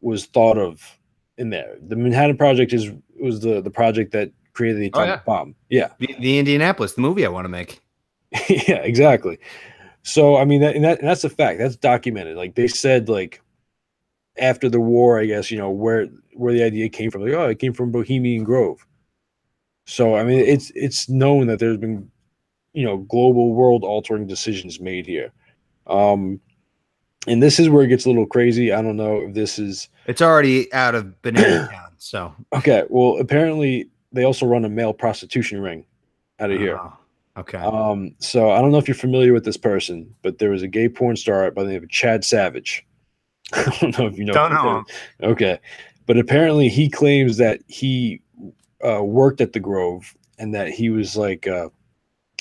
was thought of in there. The Manhattan Project was the project that created the atomic bomb. Yeah, the Indianapolis, the movie I want to make. Yeah, exactly. So I mean, that's a fact. That's documented. Like they said, like after the war, I guess where the idea came from. Like, oh, it came from Bohemian Grove. So I mean, it's known that there's been global world altering decisions made here. And this is where it gets a little crazy. I don't know if this is. It's already out of Banana Town. So okay. Well, apparently they also run a male prostitution ring out of here. Okay. So I don't know if you're familiar with this person, but there was a gay porn star by the name of Chad Savage. I don't know if you know. Don't know. Okay. But apparently he claims that he worked at the Grove and that he was like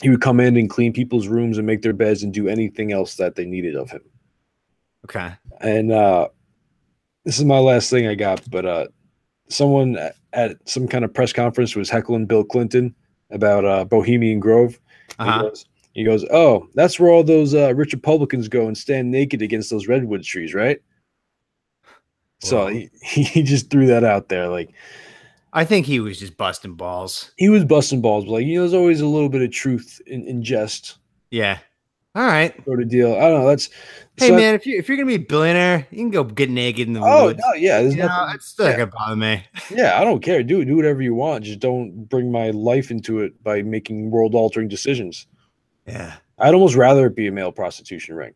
he would come in and clean people's rooms and make their beds and do anything else that they needed of him. Okay. And this is my last thing I got, but someone at some kind of press conference was heckling Bill Clinton about Bohemian Grove. He goes, "Oh, that's where all those rich Republicans go and stand naked against those redwood trees, right?" So he just threw that out there. Like, I think he was just busting balls. He was busting balls, but like, there's always a little bit of truth in jest. Yeah. All right. Sort of deal. I don't know. Hey man, if you're gonna be a billionaire, you can go get naked in the woods. Oh no, yeah. There's nothing. It's still gonna bother me. Yeah, I don't care. Do whatever you want. Just don't bring my life into it by making world-altering decisions. Yeah. I'd almost rather it be a male prostitution ring.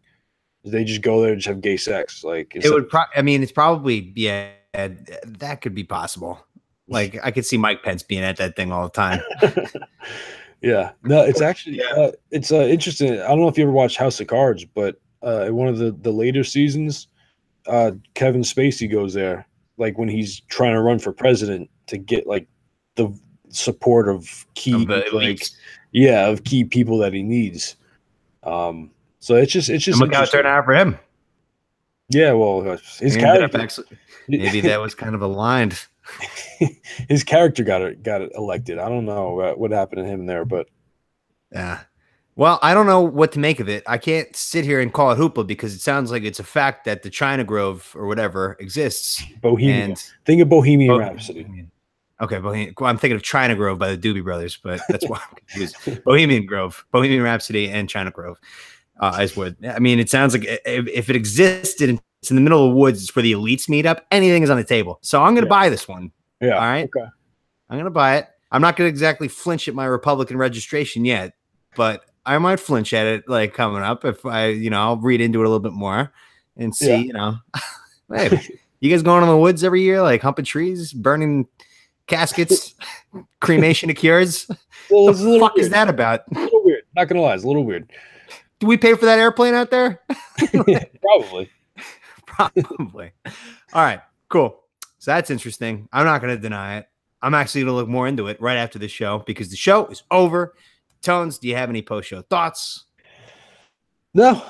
They just go there and just have gay sex. Like it would. It's probably that could be possible. Like I could see Mike Pence being at that thing all the time. Yeah, no, it's actually it's interesting. I don't know if you ever watched House of Cards, but one of the later seasons, Kevin Spacey goes there, like when he's trying to run for president to get like the support of key of key people that he needs. So it's just look how it turned out for him. Yeah, well, his character maybe that was kind of aligned. His character got elected. I don't know what happened to him there, but yeah. Well, I don't know what to make of it. I can't sit here and call it hoopla because it sounds like it's a fact that the China Grove or whatever exists. Bohemian. Think of Bohemian Rhapsody. Okay, Bohemian. Well, I'm thinking of China Grove by the Doobie Brothers, but that's why I'm confused. Bohemian Grove, Bohemian Rhapsody, and China Grove. It sounds like if it existed, it's in the middle of the woods. It's where the elites meet up. Anything is on the table. So I'm going to buy this one. Yeah. All right. Okay. I'm going to buy it. I'm not going to exactly flinch at my Republican registration yet, but I might flinch at it like coming up if I'll read into it a little bit more and see, hey, you guys going in the woods every year, like humping trees, burning caskets, cremation of cures? Well, what the fuck is that about? A little weird. Not going to lie. It's a little weird. Do we pay for that airplane out there? Probably. Probably. All right, cool. So that's interesting. I'm not going to deny it. I'm actually going to look more into it right after the show because the show is over. Tones, do you have any post-show thoughts? No.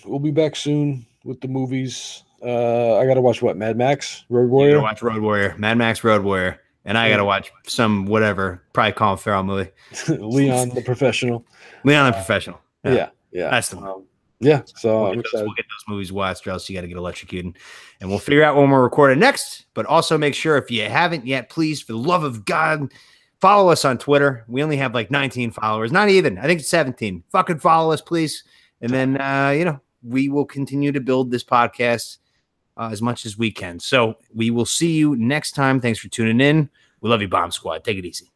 We'll be back soon with the movies. I got to watch what? Mad Max? Road Warrior? You got to watch Road Warrior. Mad Max Road Warrior. And I got to watch some whatever, probably Colin Farrell movie. Leon the Professional. Leon the Professional. Yeah. That's the one. Yeah, so we'll get those movies watched, or else you got to get electrocuted, and we'll figure out when we're recording next. But also make sure if you haven't yet, please, for the love of God, follow us on Twitter. We only have like 19 followers, not even. I think it's 17. Fucking follow us, please, and then we will continue to build this podcast as much as we can. So we will see you next time. Thanks for tuning in. We love you, Bomb Squad. Take it easy.